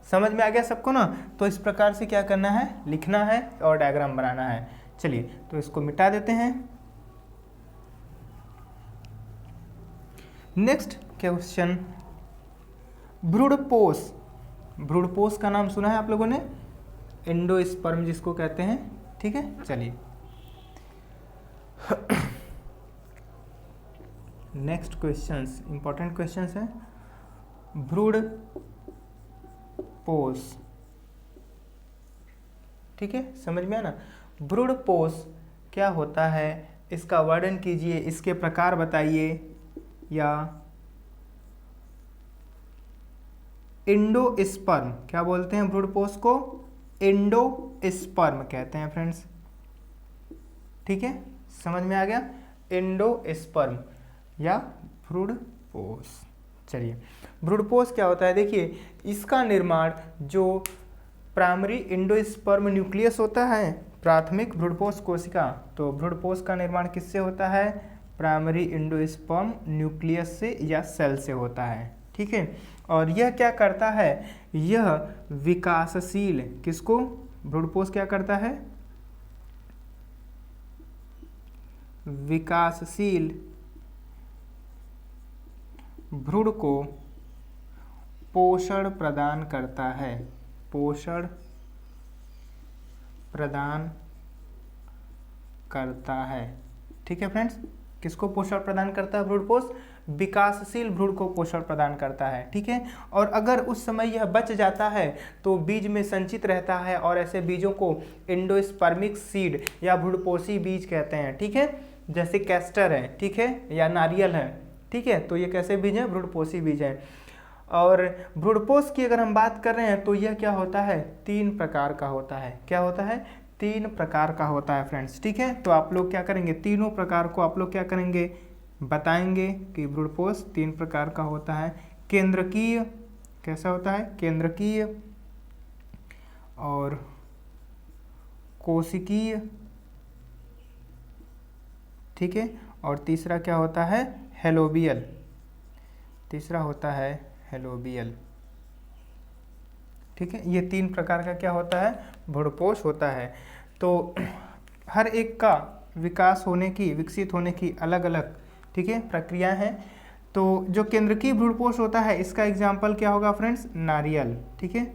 समझ में आ गया सबको ना? तो इस प्रकार से क्या करना है? लिखना है और डायग्राम बनाना है। चलिए, तो इसको मिटा देते हैं। नेक्स्ट क्वेश्चन, भ्रूणपोष। भ्रूणपोष का नाम सुना है आप लोगों ने? एंडोस्पर्म जिसको कहते हैं। ठीक है, चलिए नेक्स्ट क्वेश्चंस, इंपॉर्टेंट क्वेश्चंस हैं। भ्रूणपोष। ठीक है, समझ में आया ना? भ्रूणपोष क्या होता है? इसका वर्णन कीजिए, इसके प्रकार बताइए, या एंडोस्पर्म क्या बोलते हैं भ्रूणपोष को? एंडोस्पर्म कहते हैं फ्रेंड्स। ठीक है, समझ में आ गया? एंडोस्पर्म या भ्रूणपोष। चलिए, भ्रूणपोष क्या होता है? देखिए, इसका निर्माण जो प्राइमरी एंडोस्पर्म न्यूक्लियस होता है, प्राथमिक भ्रूणपोष कोशिका, तो भ्रूणपोष का निर्माण किससे होता है? प्राइमरी एंडोस्पर्म न्यूक्लियस से या सेल से होता है। ठीक है, और यह क्या करता है? यह विकासशील, किसको? भ्रूणपोष क्या करता है? विकासशील भ्रूण को पोषण प्रदान करता है, पोषण प्रदान करता है। ठीक है फ्रेंड्स, किसको पोषण प्रदान करता है भ्रूणपोष? विकासशील भ्रूण को पोषण प्रदान करता है। ठीक है, और अगर उस समय यह बच जाता है तो बीज में संचित रहता है और ऐसे बीजों को एंडोस्पर्मिक सीड या भ्रूणपोषी बीज कहते हैं। ठीक है, जैसे कैस्टर है, ठीक है, या नारियल है। ठीक है, तो ये कैसे बीज हैं? भ्रूणपोषी बीज हैं। और भ्रूणपोष की अगर हम बात कर रहे हैं तो यह क्या होता है? 3 प्रकार का होता है। क्या होता है? 3 प्रकार का होता है फ्रेंड्स। ठीक है, तो आप लोग क्या करेंगे? तीनों प्रकार को आप लोग क्या करेंगे? बताएंगे कि भ्रूणपोष 3 प्रकार का होता है। केंद्रकीय, कैसा होता है? केंद्रकीय, और कोशिकीय। ठीक है, और तीसरा क्या होता है? हेलोबियल। तीसरा होता है हेलोबियल। ठीक है। ये 3 प्रकार का क्या होता है, भ्रूणपोष होता है। तो हर एक का विकास होने की, विकसित होने की अलग अलग, ठीक है, प्रक्रियाएं हैं। तो जो केंद्रकीय भ्रूणपोष होता है इसका एग्जाम्पल क्या होगा फ्रेंड्स, नारियल, ठीक है।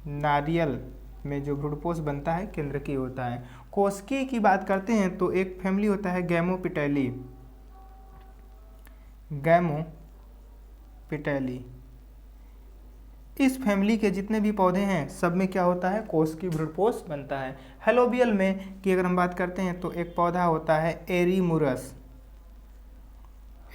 नारियल में जो भ्रूणपोष बनता है केंद्रकीय होता है। कोशिकीय की बात करते हैं तो एक फैमिली होता है गैमोपिटेली, गैमोपिटेली। इस फैमिली के जितने भी पौधे हैं सब में क्या होता है, कोशिकीय भ्रूणपोष बनता है। हेलोबियल में की अगर हम बात करते हैं तो एक पौधा होता है एरीमुरस,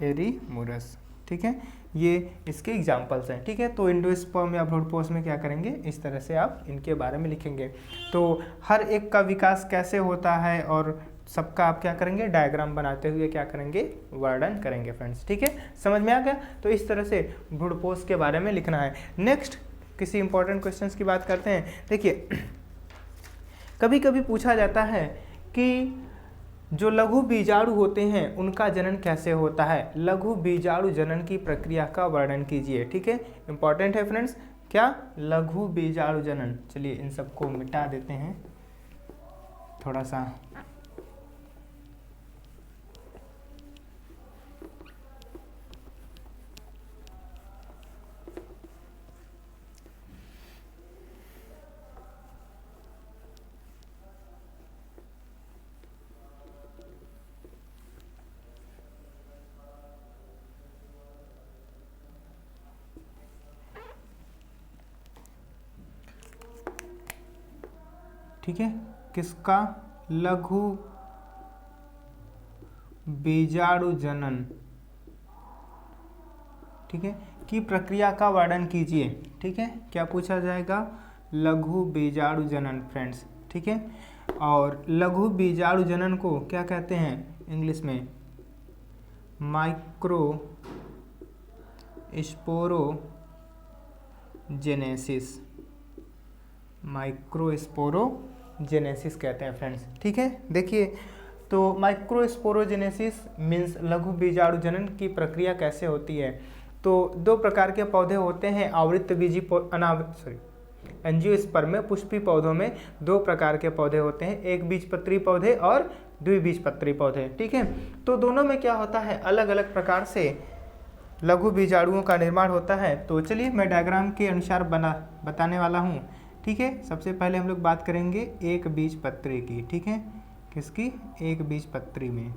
एरीमुरस, ठीक है। ये इसके एग्जाम्पल्स हैं, ठीक है। तो एंडोस्पर्म या भ्रूणपोष में क्या करेंगे, इस तरह से आप इनके बारे में लिखेंगे। तो हर एक का विकास कैसे होता है और सबका आप क्या करेंगे, डायग्राम बनाते हुए क्या करेंगे, वर्णन करेंगे फ्रेंड्स, ठीक है। समझ में आ गया। तो इस तरह से भ्रूणपोष के बारे में लिखना है। नेक्स्ट किसी इंपॉर्टेंट क्वेश्चंस की बात करते हैं। देखिए, कभी कभी पूछा जाता है कि जो लघु बीजाणु होते हैं उनका जनन कैसे होता है, लघु बीजाणु जनन की प्रक्रिया का वर्णन कीजिए, ठीक है। इंपॉर्टेंट है फ्रेंड्स, क्या, लघु बीजाणु जनन। चलिए इन सबको मिटा देते हैं थोड़ा सा। ठीक है, किसका, लघु बीजाणु जनन, ठीक है, की प्रक्रिया का वर्णन कीजिए, ठीक है। क्या पूछा जाएगा, लघु बीजाणु जनन फ्रेंड्स, ठीक है। और लघु बीजाणु जनन को क्या कहते हैं इंग्लिश में, माइक्रो स्पोरोजेनेसिस, माइक्रोस्पोरोजेनेसिस कहते हैं फ्रेंड्स, ठीक है। देखिए, तो माइक्रोस्पोरोजेनेसिस मीन्स लघु बीजाणु जनन की प्रक्रिया कैसे होती है। तो 2 प्रकार के पौधे होते हैं, आवृतबीजी एंजियोस्पर्म में, पुष्पी पौधों में 2 प्रकार के पौधे होते हैं, एक बीजपत्री पौधे और द्विबीजपत्री पौधे, ठीक है। तो दोनों में क्या होता है, अलग अलग प्रकार से लघु बीजाणुओं का निर्माण होता है। तो चलिए मैं डायग्राम के अनुसार बताने वाला हूँ, ठीक है। सबसे पहले हम लोग बात करेंगे एक बीजपत्री की, ठीक है। किसकी, एक बीजपत्री में,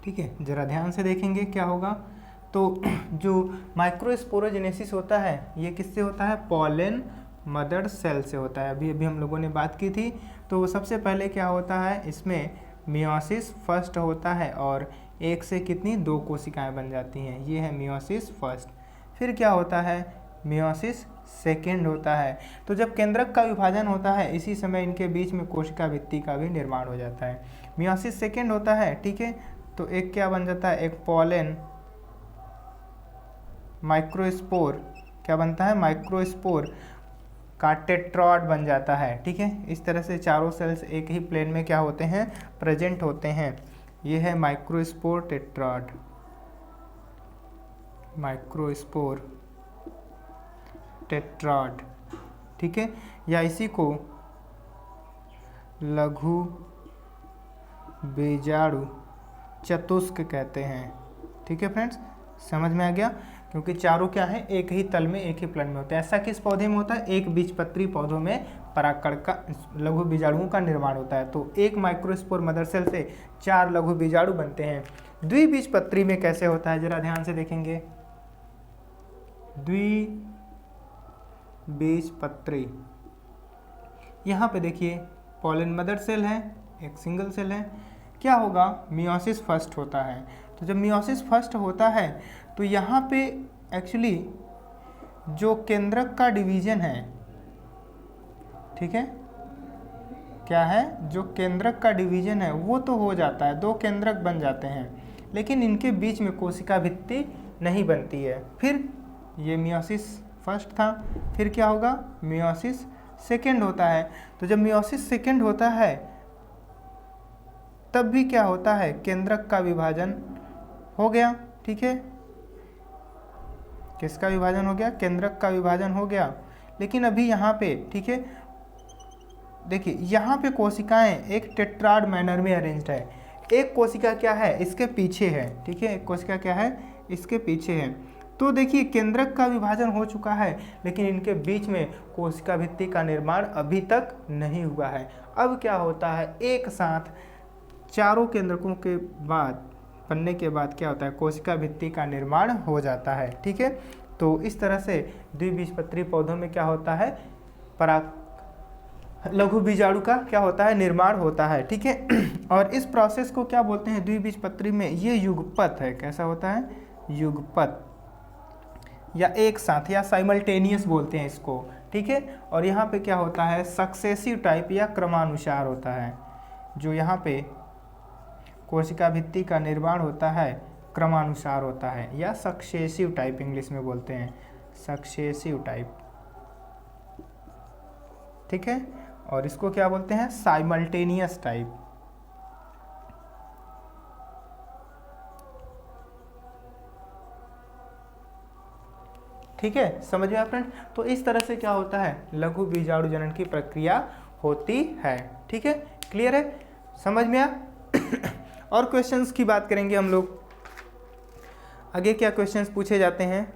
ठीक है। जरा ध्यान से देखेंगे क्या होगा। तो जो माइक्रोस्पोरोजेनेसिस होता है ये किससे होता है, पॉलन मदर सेल से होता है। अभी हम लोगों ने बात की थी। तो सबसे पहले क्या होता है, इसमें मियोसिस फर्स्ट होता है और एक से कितनी, 2 कोशिकाएं बन जाती हैं, ये है मियोसिस फर्स्ट। फिर क्या होता है, मियोसिस सेकेंड होता है। तो जब केंद्रक का विभाजन होता है इसी समय इनके बीच में कोशिका भित्ति का भी निर्माण हो जाता है। मियोसिस सेकेंड होता है, ठीक है। तो एक क्या बन जाता है, एक पॉलन माइक्रोस्पोर, क्या बनता है, माइक्रोस्पोर का टेट्रॉड बन जाता है, ठीक है। इस तरह से चारों सेल्स एक ही प्लेन में क्या होते हैं, प्रेजेंट होते हैं। ये है माइक्रोस्पोर टेट्रॉड, माइक्रोस्पोर टेट्रॉड, ठीक है। या इसी को लघु बीजाणु चतुष्क कहते हैं, ठीक है फ्रेंड्स। समझ में आ गया, क्योंकि चारों क्या है, एक ही तल में, एक ही प्लेन में होते हैं। ऐसा किस पौधे में होता है, एक बीजपत्री पौधों में परागकण का, लघु बीजाणुओं का निर्माण होता है। तो एक माइक्रोस्पोर मदर सेल से 4 लघु बीजाणु बनते हैं। द्विबीजपत्री में कैसे होता है, जरा ध्यान से देखेंगे। द्विबीजपत्री, यहाँ पे देखिए पॉलन मदर सेल है, एक सिंगल सेल है। क्या होगा, मियोसिस फर्स्ट होता है। तो जब मियोसिस फर्स्ट होता है तो यहाँ पे एक्चुअली जो केंद्रक का डिवीजन है, ठीक है, क्या है, जो केंद्रक का डिवीजन है वो तो हो जाता है, 2 केंद्रक बन जाते हैं, लेकिन इनके बीच में कोशिका भित्ति नहीं बनती है। फिर ये मियोसिस फर्स्ट था, फिर क्या होगा, मियोसिस सेकेंड होता है। तो जब मियोसिस सेकेंड होता है तब भी क्या होता है, केंद्रक का विभाजन हो गया, ठीक है। किसका विभाजन हो गया, केंद्रक का विभाजन हो गया। लेकिन अभी यहाँ पे ठीक है, देखिए यहाँ पे कोशिकाएं एक टेट्राड मैनर में अरेंज्ड है। एक कोशिका क्या है, इसके पीछे है, ठीक है, एक कोशिका क्या है, इसके पीछे है। तो देखिए केंद्रक का विभाजन हो चुका है, लेकिन इनके बीच में कोशिका भित्ति का निर्माण अभी तक नहीं हुआ है। अब क्या होता है, एक साथ चारों केंद्रकों के बाद बनने के बाद क्या होता है, कोशिका भित्ति का निर्माण हो जाता है, ठीक है। तो इस तरह से द्विबीजपत्री पौधों में क्या होता है, लघु बीजाणु का क्या होता है, निर्माण होता है, ठीक है। और इस प्रोसेस को क्या बोलते हैं, द्विबीजपत्री में ये युगपत है। कैसा होता है, युगपत, या एक साथ या साइमल्टेनियस बोलते हैं इसको, ठीक है। और यहाँ पे क्या होता है, सक्सेसिव टाइप या क्रमानुसार होता है। जो यहाँ पे कोशिका भित्ति का निर्माण होता है क्रमानुसार होता है, या सक्सेसिव टाइप इंग्लिश में बोलते हैं, सक्सेसिव टाइप, ठीक है। और इसको क्या बोलते हैं, साइमल्टेनियस टाइप। ठीक है, समझ में आया फ्रेंड। तो इस तरह से क्या होता है, लघु बीजाणु जनन की प्रक्रिया होती है, ठीक है। क्लियर है, समझ में आया। और क्वेश्चंस की बात करेंगे हम लोग, आगे क्या क्वेश्चंस पूछे जाते हैं,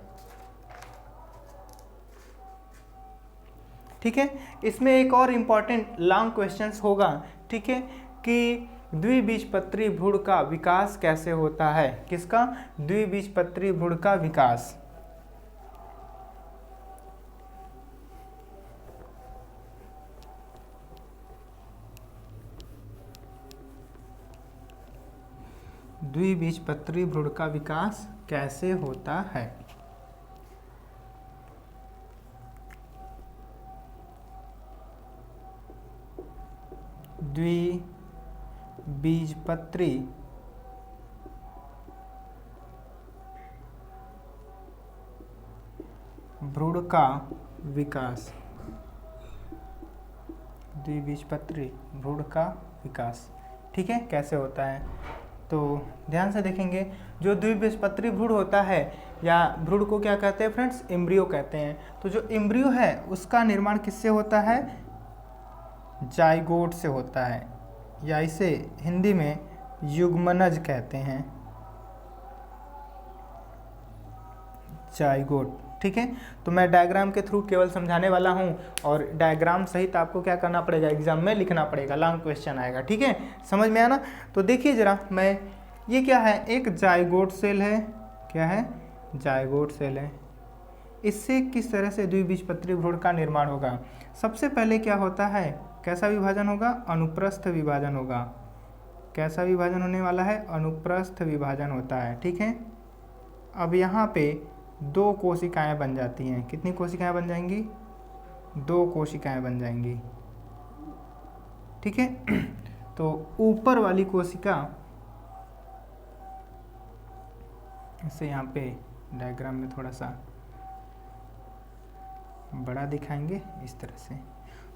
ठीक है। इसमें एक और इम्पॉर्टेंट लॉन्ग क्वेश्चंस होगा, ठीक है, कि द्विबीजपत्री भ्रूण का विकास कैसे होता है। किसका, द्विबीजपत्री भ्रूण का विकास। द्विबीजपत्री भ्रूण का विकास कैसे होता है। द्विबीजपत्री भ्रूण का विकास, द्विबीजपत्री भ्रूण का विकास, ठीक है, कैसे होता है। तो ध्यान से देखेंगे, जो द्विबीजपत्री भ्रूण होता है, या भ्रूण को क्या कहते हैं फ्रेंड्स, एम्ब्रियो कहते हैं। तो जो एम्ब्रियो है उसका निर्माण किससे होता है, जाइगोट से होता है, या इसे हिंदी में युग्मनज कहते हैं, जाइगोट, ठीक है। तो मैं डायग्राम के थ्रू केवल समझाने वाला हूं, और डायग्राम सहित आपको क्या करना पड़ेगा, एग्जाम में लिखना पड़ेगा, लॉन्ग क्वेश्चन आएगा, ठीक है। समझ में आया ना। तो देखिए जरा, मैं ये क्या है, एक जाइगोट सेल है, क्या है, जाइगोट सेल है। इससे किस तरह से द्विबीजपत्री भ्रूण का निर्माण होगा। सबसे पहले क्या होता है, कैसा विभाजन होगा, अनुप्रस्थ विभाजन होगा। कैसा विभाजन होने वाला है, अनुप्रस्थ विभाजन होता है, ठीक है। अब यहाँ पे दो कोशिकाएं बन जाती हैं। कितनी कोशिकाएं बन जाएंगी, दो कोशिकाएं बन जाएंगी, ठीक है। तो ऊपर वाली कोशिका, इसे यहाँ पे डायग्राम में थोड़ा सा बड़ा दिखाएंगे, इस तरह से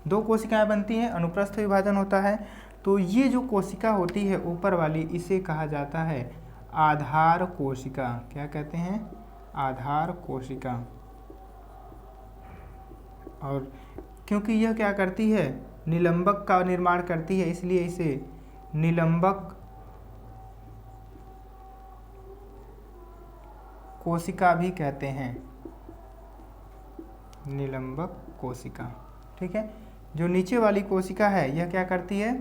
दो कोशिकाएं बनती हैं, अनुप्रस्थ विभाजन होता है। तो ये जो कोशिका होती है ऊपर वाली, इसे कहा जाता है आधार कोशिका। क्या कहते हैं, आधार कोशिका। और क्योंकि यह क्या करती है, निलंबक का निर्माण करती है, इसलिए इसे निलंबक कोशिका भी कहते हैं, निलंबक कोशिका, ठीक है। जो नीचे वाली कोशिका है, यह क्या करती है,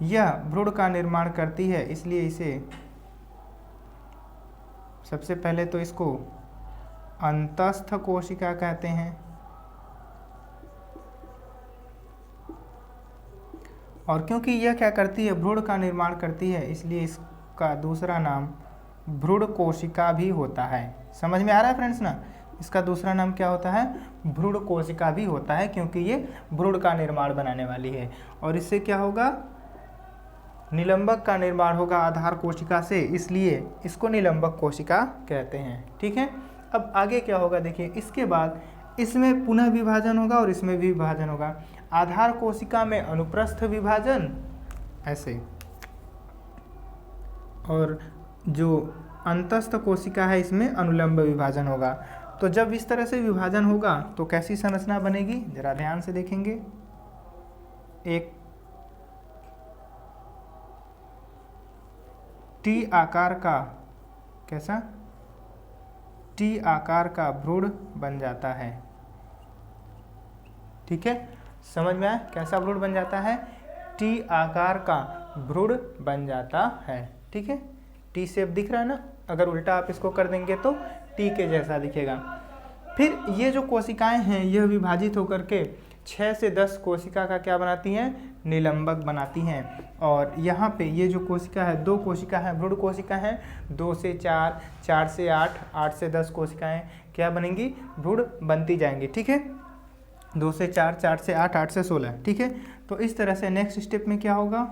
यह भ्रूण का निर्माण करती है, इसलिए इसे सबसे पहले तो इसको अंतस्थ कोशिका कहते हैं, और क्योंकि यह क्या करती है, भ्रूण का निर्माण करती है, इसलिए इसका दूसरा नाम भ्रूण कोशिका भी होता है। समझ में आ रहा है फ्रेंड्स ना, इसका दूसरा नाम क्या होता है, भ्रूण कोशिका भी होता है, क्योंकि ये भ्रूण का निर्माण बनाने वाली है। और इससे क्या होगा, निलंबक का निर्माण होगा आधार कोशिका से, इसलिए इसको निलंबक कोशिका कहते हैं, ठीक है। अब आगे क्या होगा, देखिए इसके बाद इसमें पुनः विभाजन होगा और इसमें भी विभाजन होगा। आधार कोशिका में अनुप्रस्थ विभाजन ऐसे, और जो अंतस्थ कोशिका है इसमें अनुलंब विभाजन होगा। तो जब इस तरह से विभाजन होगा तो कैसी संरचना बनेगी, जरा ध्यान से देखेंगे। एक टी आकार का, कैसा, टी आकार का भ्रूण बन जाता है। ठीक है, समझ में आया कैसा भ्रूण बन जाता है, टी आकार का भ्रूण बन जाता है। ठीक है, टी शेप दिख रहा है ना, अगर उल्टा आप इसको कर देंगे तो टी के जैसा दिखेगा। फिर ये जो कोशिकाएं हैं यह विभाजित होकर के 6 से 10 कोशिका का क्या बनाती हैं, निलंबक बनाती हैं। और यहाँ पे ये जो कोशिका है, 2 कोशिका है, भ्रूण कोशिका है, 2 से 4, 4 से 8, 8 से 10 कोशिकाएं क्या बनेंगी, भ्रूण बनती जाएंगी। ठीक है, 2 से 4, 4 से 8, 8 से 16। ठीक है, तो इस तरह से नेक्स्ट स्टेप में क्या होगा,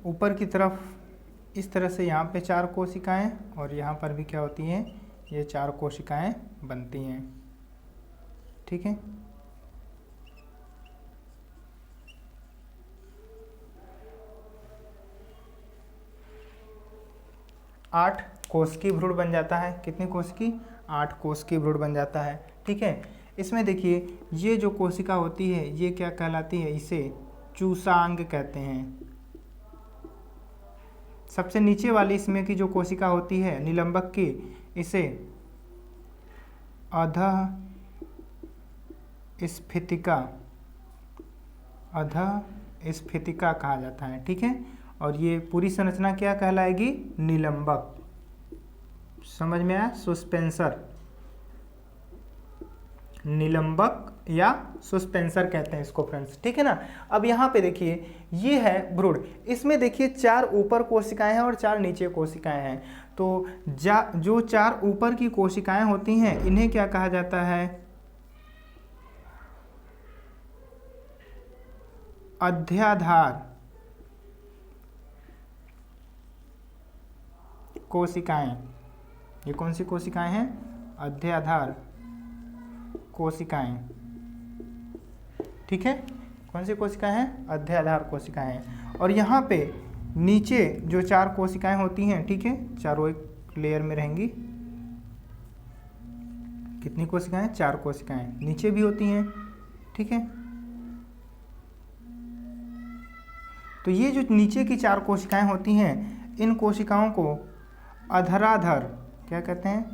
ऊपर की तरफ इस तरह से यहाँ पे 4 कोशिकाएं और यहाँ पर भी क्या होती हैं, ये 4 कोशिकाएं बनती हैं। ठीक है, आठ कोश की भ्रूण बन जाता है। कितनी कोश की, 8 कोश की भ्रूण बन जाता है। ठीक है, इसमें देखिए ये जो कोशिका होती है ये क्या कहलाती है, इसे चूसांग कहते हैं। सबसे नीचे वाली इसमें की जो कोशिका होती है निलंबक की, इसे अधःस्फीतिका, अधःस्फीतिका कहा जाता है। ठीक है, और ये पूरी संरचना क्या कहलाएगी, निलंबक। समझ में आया, सस्पेंसर, निलंबक या सस्पेंसर कहते हैं इसको फ्रेंड्स। ठीक है ना, अब यहाँ पे देखिए ये है भ्रूण, इसमें देखिए 4 ऊपर कोशिकाएं हैं और 4 नीचे कोशिकाएं हैं। तो जो 4 ऊपर की कोशिकाएं होती हैं इन्हें क्या कहा जाता है, अध्याधार कोशिकाएं। ये कौन सी कोशिकाएं हैं, अध्याधार कोशिकाएं। ठीक है, कौन सी कोशिकाएं हैं, अध्याधार कोशिकाएं हैं। और यहाँ पे नीचे जो 4 कोशिकाएं होती हैं, ठीक है, चारों एक लेयर में रहेंगी। कितनी कोशिकाएं, 4 कोशिकाएं नीचे भी होती हैं। ठीक है, तो ये जो नीचे की 4 कोशिकाएं होती हैं इन कोशिकाओं को अधराधर क्या कहते हैं,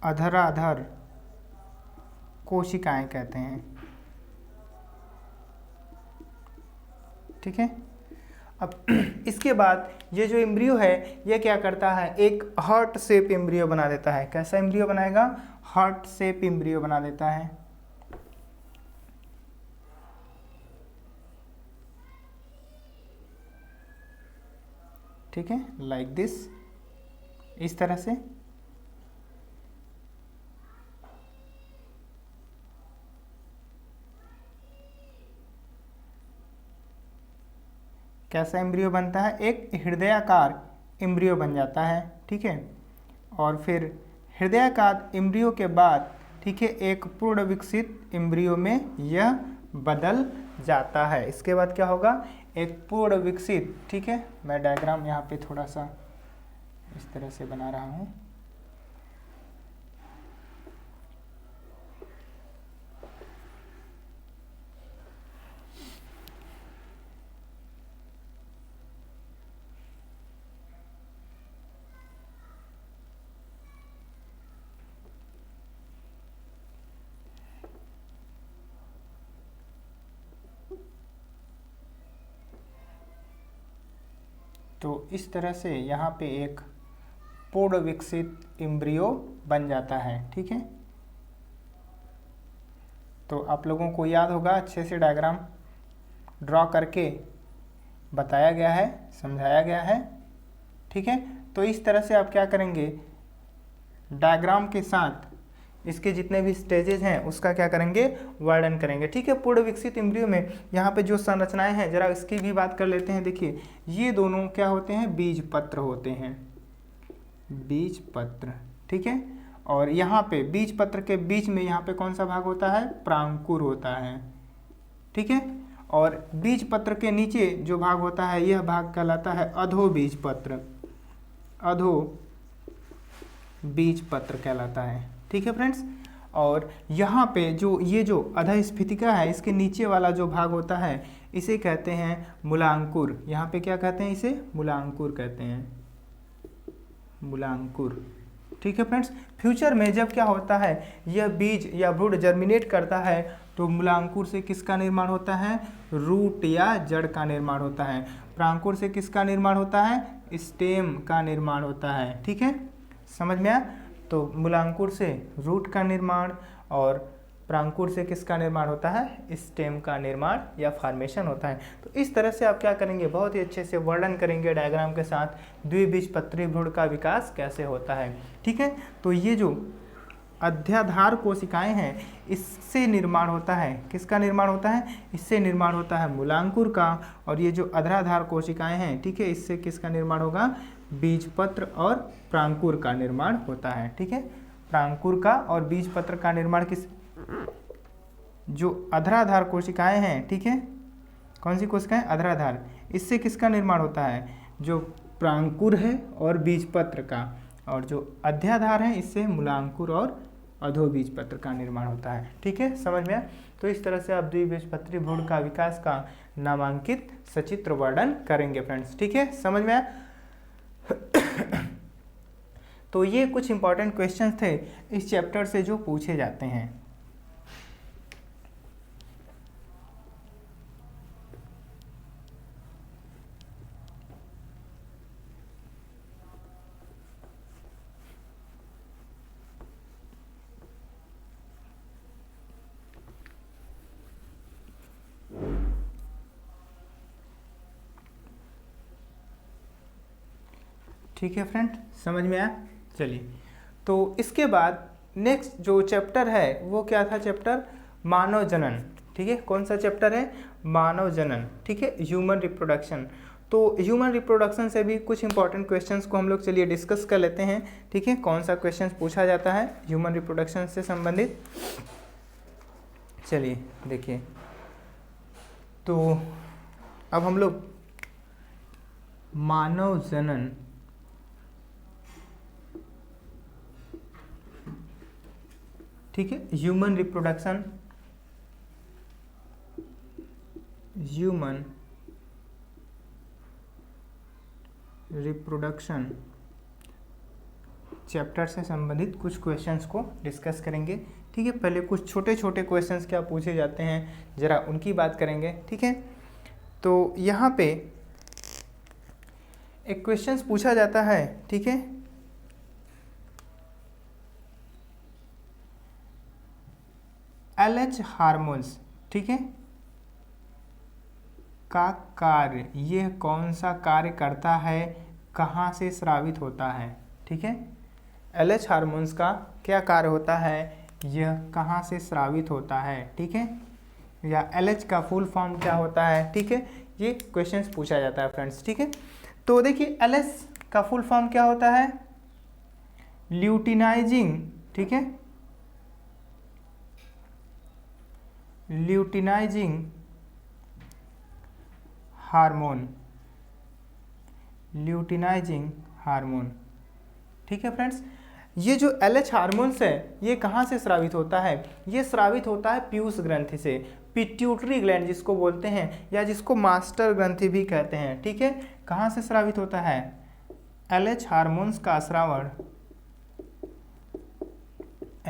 अधराधर कोशिकाएं कहते हैं। ठीक है, अब इसके बाद ये जो एम्ब्रियो है ये क्या करता है, एक हार्ट शेप एम्ब्रियो बना देता है। कैसा एम्ब्रियो बनाएगा, हार्ट शेप एम्ब्रियो बना देता है। ठीक है, लाइक दिस, इस तरह से। कैसा एम्ब्रियो बनता है, एक हृदयाकार एम्ब्रियो बन जाता है। ठीक है, और फिर हृदयाकार एम्ब्रियो के बाद, ठीक है, एक पूर्ण विकसित एम्ब्रियो में यह बदल जाता है। इसके बाद क्या होगा, एक पूर्ण विकसित, ठीक है, मैं डायग्राम यहाँ पे थोड़ा सा इस तरह से बना रहा हूँ। तो इस तरह से यहाँ पे एक पूर्ण विकसित एम्ब्रियो बन जाता है। ठीक है, तो आप लोगों को याद होगा, अच्छे से डायग्राम ड्रॉ करके बताया गया है, समझाया गया है। ठीक है, तो इस तरह से आप क्या करेंगे, डायग्राम के साथ इसके जितने भी स्टेजेस हैं उसका क्या करेंगे, वर्णन करेंगे। ठीक है, पूर्ण विकसित एम्ब्रियो में यहाँ पे जो संरचनाएं हैं जरा इसकी भी बात कर लेते हैं। देखिए, ये दोनों क्या होते हैं, बीज पत्र होते हैं, बीज पत्र। ठीक है, और यहाँ पे बीज पत्र के बीच में यहाँ पे कौन सा भाग होता है, प्रांकुर होता है। ठीक है, और बीज पत्र के नीचे जो भाग होता है यह भाग कहलाता है अधो बीज पत्र, अधो बीज पत्र कहलाता है। ठीक है फ्रेंड्स, और यहाँ पे जो ये जो अधस्फीतिका है इसके नीचे वाला जो भाग होता है इसे कहते हैं मूलांकुर। यहाँ पे क्या कहते हैं, इसे मूलांकुर कहते हैं, मूलांकुर। ठीक है फ्रेंड्स, फ्यूचर में जब क्या होता है, यह बीज या भ्रूण जर्मिनेट करता है तो मूलांकुर से किसका निर्माण होता है, रूट या जड़ का निर्माण होता है। प्रांकुर से किसका निर्माण होता है, स्टेम का निर्माण होता है। ठीक है, समझ में आया। तो मूलांकुर से रूट का निर्माण और प्रांकुर से किसका निर्माण होता है, स्टेम का निर्माण या फॉर्मेशन होता है। तो इस तरह से आप क्या करेंगे, बहुत ही अच्छे से वर्णन करेंगे डायग्राम के साथ, द्विबीजपत्री भ्रूण का विकास कैसे होता है। ठीक है, तो ये जो अध्याधार कोशिकाएं हैं इससे निर्माण होता है, किसका निर्माण होता है, इससे निर्माण होता है मूलांकुर का। और ये जो अध्याधार कोशिकाएं हैं, ठीक है, इससे किसका निर्माण होगा, बीजपत्र और प्रांकुर का निर्माण होता है। ठीक है, प्रांकुर का और बीजपत्र का निर्माण किस, जो अधराधार कोशिकाएं हैं, ठीक है, कौन सी कोशिकाएं, अधराधार, इससे किसका निर्माण होता है, जो प्रांकुर है और बीजपत्र का, और जो अध्याधार है इससे मूलांकुर और अधोबीजपत्र का निर्माण होता है। ठीक है, समझ में आया। तो इस तरह से आप द्विबीजपत्री भ्रूण का विकास का नामांकित सचित्र वर्णन करेंगे फ्रेंड्स। ठीक है, समझ में आया। तो ये कुछ इंपॉर्टेंट क्वेश्चंस थे इस चैप्टर से जो पूछे जाते हैं। ठीक है फ्रेंड, समझ में आया। चलिए, तो इसके बाद नेक्स्ट जो चैप्टर है वो क्या था, चैप्टर मानव जनन। ठीक है, कौन सा चैप्टर है, मानव जनन। ठीक है, ह्यूमन रिप्रोडक्शन। तो ह्यूमन रिप्रोडक्शन से भी कुछ इंपॉर्टेंट क्वेश्चंस को हम लोग चलिए डिस्कस कर लेते हैं। ठीक है, कौन सा क्वेश्चन पूछा जाता है ह्यूमन रिप्रोडक्शन से संबंधित। चलिए देखिए, तो अब हम लोग मानव जनन, ठीक है, human reproduction, human reproduction chapter से संबंधित कुछ क्वेश्चंस को डिस्कस करेंगे। ठीक है, पहले कुछ छोटे छोटे क्वेश्चंस क्या पूछे जाते हैं जरा उनकी बात करेंगे। ठीक है, तो यहाँ पे एक क्वेश्चंस पूछा जाता है, ठीक है, LH हार्मोन्स, ठीक है, का कार्य, यह कौन सा कार्य करता है, कहाँ से स्रावित होता है। ठीक है, LH हार्मोन्स का क्या कार्य होता है, यह कहाँ से स्रावित होता है। ठीक है, या LH का फुल फॉर्म क्या होता है। ठीक है, ये क्वेश्चंस पूछा जाता है फ्रेंड्स। ठीक है, तो देखिए LH का फुल फॉर्म क्या होता है, ल्यूटिनाइजिंग, ठीक है, ल्यूटिनाइजिंग हार्मोन, ल्यूटिनाइजिंग हार्मोन। ठीक है फ्रेंड्स, ये जो LH हार्मोन्स है ये कहाँ से स्रावित होता है, ये स्रावित होता है पीयूष ग्रंथि से, पिट्यूटरी ग्लैंड जिसको बोलते हैं, या जिसको मास्टर ग्रंथि भी कहते हैं। ठीक है, कहाँ से स्रावित होता है, LH हार्मोन्स का स्रावण,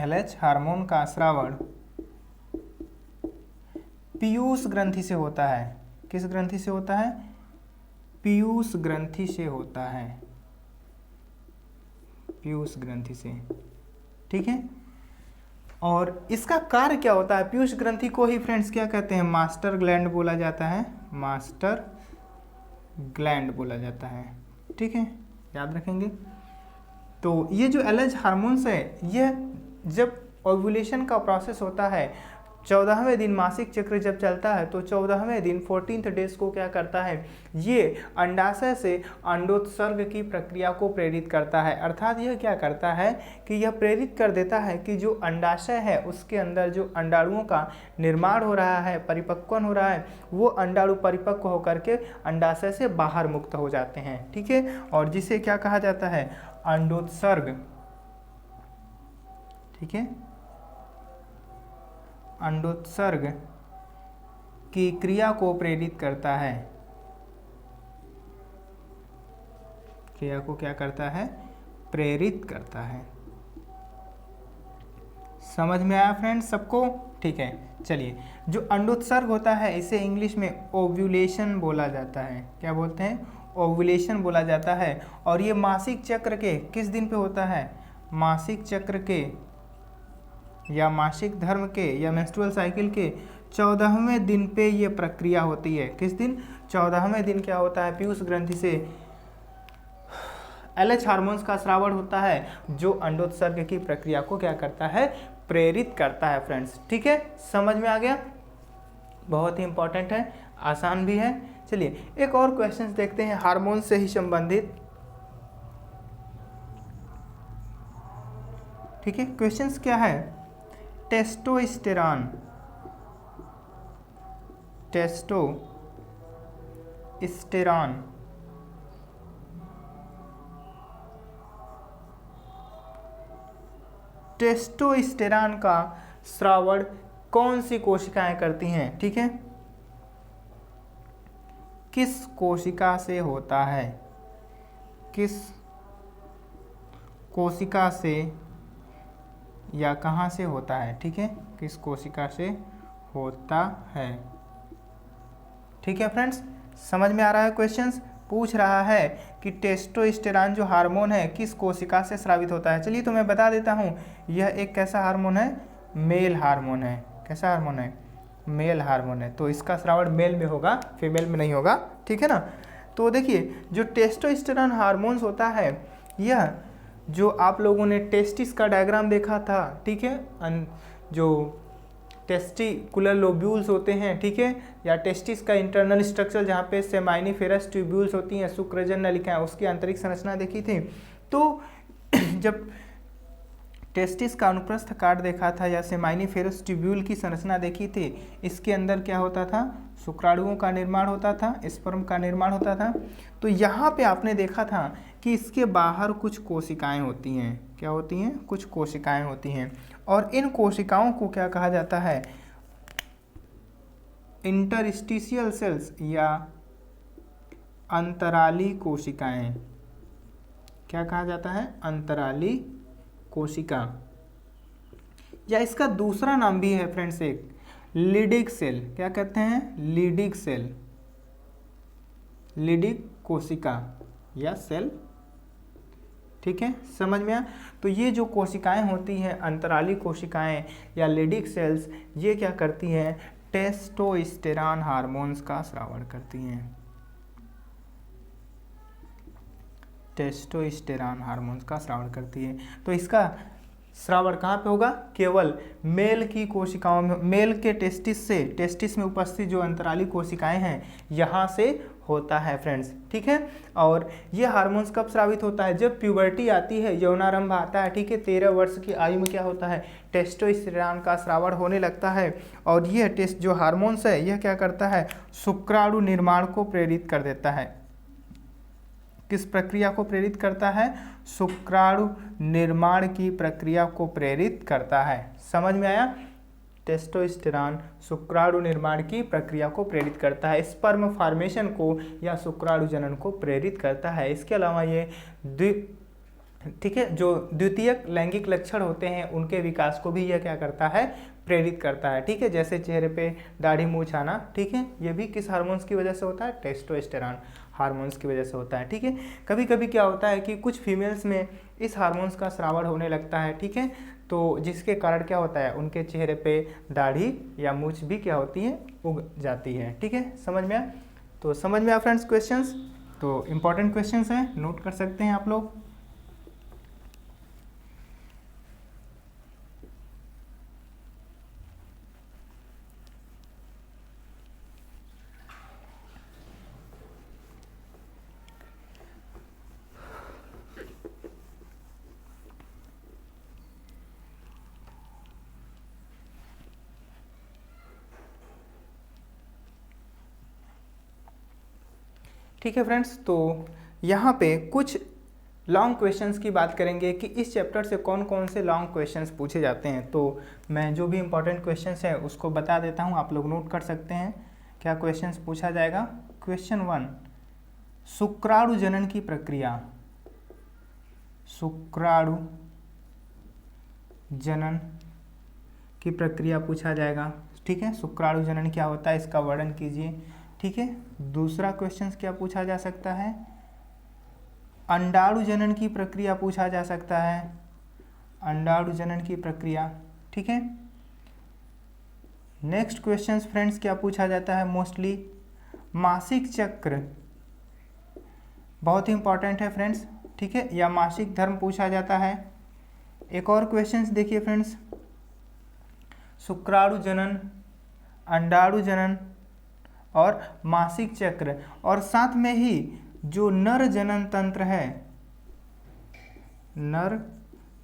LH हार्मोन का स्रावण पीयूष ग्रंथि से होता है। किस ग्रंथि से होता है, पीयूष ग्रंथि से होता है, पीयूष ग्रंथि से, ठीक है। और इसका कार्य क्या होता है? पीयूष ग्रंथि को ही फ्रेंड्स क्या कहते हैं? मास्टर ग्लैंड बोला जाता है, मास्टर ग्लैंड बोला जाता है, ठीक है, याद रखेंगे। तो ये जो एलएच हार्मोन्स है, यह जब ओव्यूलेशन का प्रोसेस होता है, 14वें दिन मासिक चक्र जब चलता है, तो 14वें दिन 14th डेज को क्या करता है? ये अंडाशय से अंडोत्सर्ग की प्रक्रिया को प्रेरित करता है। अर्थात यह क्या करता है कि यह प्रेरित कर देता है कि जो अंडाशय है उसके अंदर जो अंडाणुओं का निर्माण हो रहा है, परिपक्वन हो रहा है, वो अंडाणु परिपक्व होकर के अंडाशय से बाहर मुक्त हो जाते हैं, ठीक है। और जिसे क्या कहा जाता है? अंडोत्सर्ग, ठीक है, अंडोत्सर्ग की क्रिया को प्रेरित करता है, क्रिया को क्या करता है? प्रेरित करता है। समझ में आया फ्रेंड्स सबको? ठीक है, चलिए, जो अंडोत्सर्ग होता है इसे इंग्लिश में ओव्यूलेशन बोला जाता है। क्या बोलते हैं? ओव्यूलेशन बोला जाता है। और ये मासिक चक्र के किस दिन पे होता है? मासिक चक्र के या मासिक धर्म के या मेंस्ट्रुअल साइकिल के 14वें दिन पे ये प्रक्रिया होती है। किस दिन? 14वें दिन क्या होता है? पीयूष ग्रंथि से एलएच हार्मोन्स का स्रावण होता है, जो अंडोत्सर्ग की प्रक्रिया को क्या करता है? प्रेरित करता है फ्रेंड्स, ठीक है। समझ में आ गया? बहुत ही इंपॉर्टेंट है, आसान भी है। चलिए एक और क्वेश्चन देखते हैं हार्मोन से ही संबंधित, ठीक है। क्वेश्चंस क्या है? टेस्टोस्टेरॉन, टेस्टोस्टेरॉन टेस्टोस्टेरॉन का स्रावण कौन सी कोशिकाएं करती हैं, ठीक है। किस कोशिका से होता है? किस कोशिका से या कहाँ से होता है, ठीक है, किस कोशिका से होता है, ठीक है फ्रेंड्स। समझ में आ रहा है? क्वेश्चंस पूछ रहा है कि टेस्टोस्टेरॉन जो हार्मोन है किस कोशिका से स्रावित होता है। चलिए तो मैं बता देता हूँ, यह एक कैसा हार्मोन है? मेल हार्मोन है। कैसा हार्मोन है? मेल हार्मोन है। तो इसका स्रावण मेल में होगा, फीमेल में नहीं होगा, ठीक है ना। तो देखिए जो टेस्टोस्टेरॉन हार्मोन्स होता है, यह जो आप लोगों ने टेस्टिस का डायग्राम देखा था, ठीक है, जो टेस्टिकुलर लोब्यूल्स होते हैं, ठीक है, या टेस्टिस का इंटरनल स्ट्रक्चर जहाँ पे सेमाइनिफेरस ट्यूब्यूल्स होती हैं, शुक्रजन नलिकाएं, उसकी आंतरिक संरचना देखी थी। तो जब टेस्टिस का अनुप्रस्थ काट देखा था या सेमाइनिफेरस ट्यूब्यूल की संरचना देखी थी, इसके अंदर क्या होता था? शुक्राणुओं का निर्माण होता था, स्पर्म का निर्माण होता था। तो यहाँ पे आपने देखा था कि इसके बाहर कुछ कोशिकाएं होती हैं। क्या होती हैं? कुछ कोशिकाएं होती हैं। और इन कोशिकाओं को क्या कहा जाता है? इंटरस्टिशियल सेल्स या अंतराली कोशिकाएं। क्या कहा जाता है? अंतराली कोशिका, या इसका दूसरा नाम भी है फ्रेंड्स एक, लीडिक सेल। क्या कहते हैं? लीडिक सेल, लीडिक कोशिका या सेल, ठीक है। समझ में आया? तो ये जो कोशिकाएं होती हैं, अंतराली कोशिकाएं या लीडिक सेल्स, ये क्या करती हैं? टेस्टोस्टेरॉन हार्मोन्स का स्रावण करती हैं। टेस्टोस्टेरॉन हार्मोन्स का स्रावण करती है। तो इसका स्रावण कहाँ पे होगा? केवल मेल की कोशिकाओं में, मेल के टेस्टिस से, टेस्टिस में उपस्थित जो अंतराली कोशिकाएं हैं यहाँ से होता है फ्रेंड्स, ठीक है। और ये हार्मोन्स कब स्रावित होता है? जब प्यूबर्टी आती है, यौनारंभ आता है, ठीक है, 13 वर्ष की आयु में क्या होता है? टेस्टोस्टेरॉन का स्रावण होने लगता है। और यह टेस्ट जो हार्मोन्स है, यह क्या करता है? शुक्राणु निर्माण को प्रेरित कर देता है। किस प्रक्रिया को प्रेरित करता है? शुक्राणु निर्माण की प्रक्रिया को प्रेरित करता है। समझ में आया? टेस्टोस्टेरॉन शुक्राणु निर्माण की प्रक्रिया को प्रेरित करता है, स्पर्म फॉर्मेशन को या शुक्राणु जनन को प्रेरित करता है। इसके अलावा ये ठीक है, जो द्वितीयक लैंगिक लक्षण होते हैं उनके विकास को भी यह क्या करता है? प्रेरित करता है, ठीक है। जैसे चेहरे पे दाढ़ी मूंछ आना, ठीक है, ये भी किस हार्मोन्स की वजह से होता है? टेस्टोस्टेरॉन हार्मोन्स की वजह से होता है, ठीक है। कभी कभी क्या होता है कि कुछ फीमेल्स में इस हार्मोन्स का स्राव होने लगता है, ठीक है, तो जिसके कारण क्या होता है उनके चेहरे पे दाढ़ी या मूंछ भी क्या होती है, उग जाती है, ठीक है। समझ में आया? तो समझ में आया फ्रेंड्स क्वेश्चंस? तो इम्पॉर्टेंट क्वेश्चंस हैं, नोट कर सकते हैं आप लोग। ठीक है फ्रेंड्स, तो यहाँ पे कुछ लॉन्ग क्वेश्चंस की बात करेंगे कि इस चैप्टर से कौन कौन से लॉन्ग क्वेश्चंस पूछे जाते हैं। तो मैं जो भी इम्पोर्टेंट क्वेश्चंस है उसको बता देता हूँ, आप लोग नोट कर सकते हैं क्या क्वेश्चंस पूछा जाएगा। क्वेश्चन 1, शुक्राणु जनन की प्रक्रिया, शुक्राणु जनन की प्रक्रिया पूछा जाएगा, ठीक है। शुक्राणु जनन क्या होता है इसका वर्णन कीजिए, ठीक है। दूसरा क्वेश्चन क्या पूछा जा सकता है, अंडाणु जनन की प्रक्रिया पूछा जा सकता है, अंडाणु जनन की प्रक्रिया, ठीक है। नेक्स्ट क्वेश्चन फ्रेंड्स क्या पूछा जाता है मोस्टली, मासिक चक्र, बहुत ही इंपॉर्टेंट है फ्रेंड्स, ठीक है, या मासिक धर्म पूछा जाता है। एक और क्वेश्चन देखिए फ्रेंड्स, शुक्राणु जनन, अंडाणु जनन और मासिक चक्र, और साथ में ही जो नर जनन तंत्र है, नर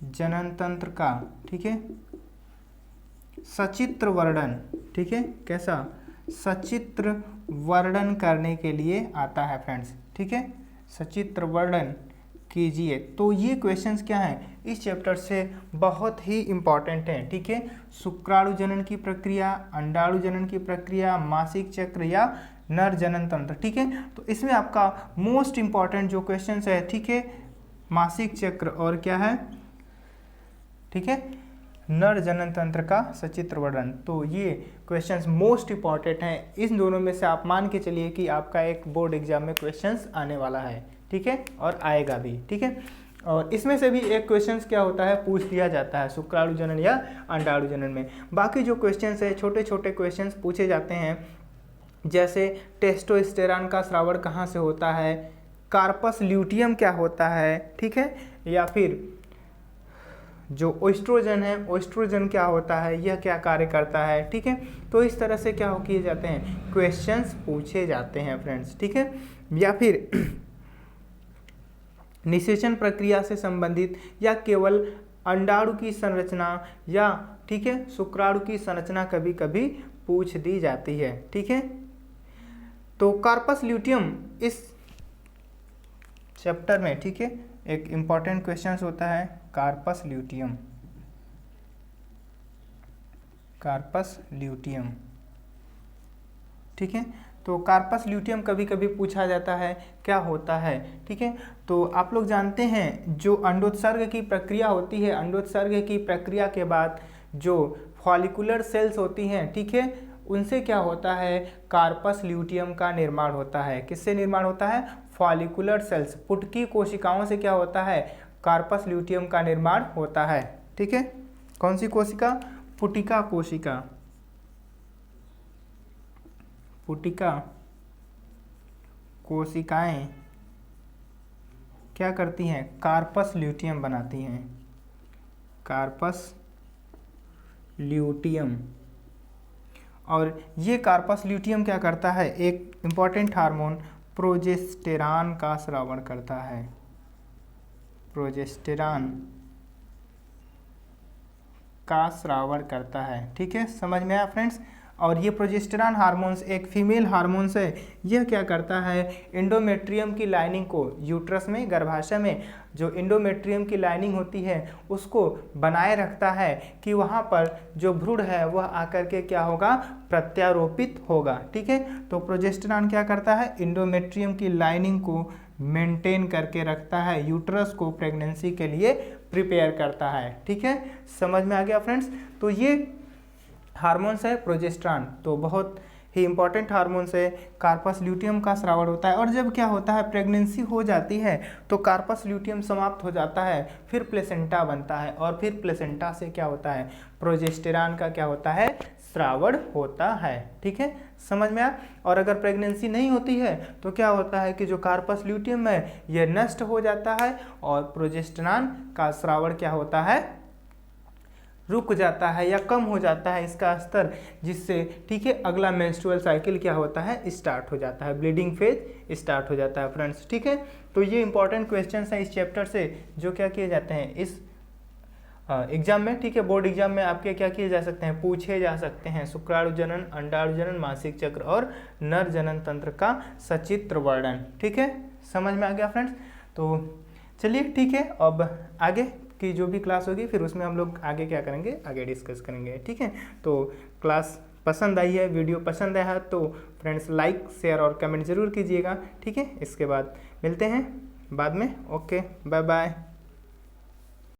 जनन तंत्र का, ठीक है, सचित्र वर्णन, ठीक है, कैसा, सचित्र वर्णन करने के लिए आता है फ्रेंड्स, ठीक है, सचित्र वर्णन कीजिए। तो ये क्वेश्चंस क्या हैं इस चैप्टर से बहुत ही इम्पॉर्टेंट हैं, ठीक है। शुक्राणु जनन की प्रक्रिया, अंडाणु जनन की प्रक्रिया, मासिक चक्र या नर जनन तंत्र, ठीक है। तो इसमें आपका मोस्ट इम्पॉर्टेंट जो क्वेश्चंस है, ठीक है, मासिक चक्र और क्या है, ठीक है, नर जनन तंत्र का सचित्र वर्णन। तो ये क्वेश्चंस मोस्ट इम्पॉर्टेंट हैं, इन दोनों में से आप मान के चलिए कि आपका एक बोर्ड एग्जाम में क्वेश्चंस आने वाला है, ठीक है, और आएगा भी, ठीक है। और इसमें से भी एक क्वेश्चंस क्या होता है पूछ दिया जाता है शुक्राणु जनन या अंडाणु जनन में। बाकी जो क्वेश्चंस है छोटे छोटे क्वेश्चंस पूछे जाते हैं, जैसे टेस्टोस्टेरॉन का स्रावण कहाँ से होता है, कार्पस ल्यूटियम क्या होता है, ठीक है, या फिर जो ओएस्ट्रोजन है, ओएस्ट्रोजन क्या होता है, यह क्या कार्य करता है, ठीक है। तो इस तरह से क्या किए जाते हैं क्वेश्चंस पूछे जाते हैं फ्रेंड्स, ठीक है। या फिर निषेचन प्रक्रिया से संबंधित या केवल अंडाणु की संरचना या, ठीक है, शुक्राणु की संरचना कभी कभी पूछ दी जाती है, ठीक है। तो कार्पस ल्यूटियम इस चैप्टर में, ठीक है, एक इम्पॉर्टेंट क्वेश्चन होता है कार्पस ल्यूटियम, कार्पस ल्यूटियम, ठीक है। तो कार्पस ल्यूटियम कभी कभी पूछा जाता है क्या होता है, ठीक है। तो आप लोग जानते हैं जो अंडोत्सर्ग की प्रक्रिया होती है, अंडोत्सर्ग की प्रक्रिया के बाद जो फॉलिकुलर सेल्स होती हैं, ठीक है, उनसे क्या होता है कार्पस ल्यूटियम का निर्माण होता है। किससे निर्माण होता है, फॉलिकुलर सेल्स, पुटकी कोशिकाओं से क्या होता है कार्पस ल्यूटियम का निर्माण होता है, ठीक है। कौन सी कोशिका, पुटिका कोशिका, पुटिका कोशिकाएं क्या करती हैं कार्पस ल्यूटियम बनाती हैं, कार्पस ल्यूटियम। और ये कार्पस ल्यूटियम क्या करता है, एक इम्पॉर्टेंट हार्मोन प्रोजेस्टेरॉन का स्रावण करता है, प्रोजेस्टेरॉन का स्रावण करता है, ठीक है। समझ में आया फ्रेंड्स। और ये प्रोजेस्टेरॉन हार्मोन्स एक फीमेल हार्मोन्स है, यह क्या करता है एंडोमेट्रियम की लाइनिंग को, यूट्रस में, गर्भाशय में जो एंडोमेट्रियम की लाइनिंग होती है उसको बनाए रखता है कि वहाँ पर जो भ्रूण है वह आकर के क्या होगा प्रत्यारोपित होगा, ठीक है। तो प्रोजेस्टेरॉन क्या करता है एंडोमेट्रियम की लाइनिंग को मेंटेन करके रखता है, यूट्रस को प्रेगनेंसी के लिए प्रिपेयर करता है, ठीक है। समझ में आ गया फ्रेंड्स। तो ये हार्मोन्स है प्रोजेस्टेरॉन, तो बहुत ही इंपॉर्टेंट हार्मोन से कार्पस ल्यूटियम का स्रावन होता है। और जब क्या होता है, प्रेगनेंसी हो जाती है तो कार्पस ल्यूटियम समाप्त हो जाता है, फिर प्लेसेंटा बनता है और फिर प्लेसेंटा से क्या होता है, प्रोजेस्टेरॉन का क्या होता है, स्रावन होता है। ठीक है, समझ में आया। और अगर प्रेगनेंसी नहीं होती है तो क्या होता है कि जो कार्पस ल्यूटियम है यह नष्ट हो जाता है और प्रोजेस्टेरॉन का स्रावन क्या होता है, रुक जाता है या कम हो जाता है इसका स्तर, जिससे ठीक है अगला मेंस्ट्रुअल साइकिल क्या होता है, स्टार्ट हो जाता है, ब्लीडिंग फेज स्टार्ट हो जाता है फ्रेंड्स। ठीक है, तो ये इंपॉर्टेंट क्वेश्चंस हैं इस चैप्टर से जो क्या किए जाते हैं इस एग्जाम में। ठीक है, बोर्ड एग्जाम में आपके क्या किए जा सकते हैं, पूछे जा सकते हैं। शुक्राणु जनन, अंडाणु जनन, मासिक चक्र और नर जनन तंत्र का सचित्र वर्णन। ठीक है, समझ में आ गया फ्रेंड्स। तो चलिए ठीक है, अब आगे की जो भी क्लास होगी फिर उसमें हम लोग आगे क्या करेंगे, आगे डिस्कस करेंगे। ठीक है, तो क्लास पसंद आई है, वीडियो पसंद आया है तो फ्रेंड्स लाइक शेयर और कमेंट जरूर कीजिएगा। ठीक है, इसके बाद मिलते हैं बाद में। Okay, bye bye.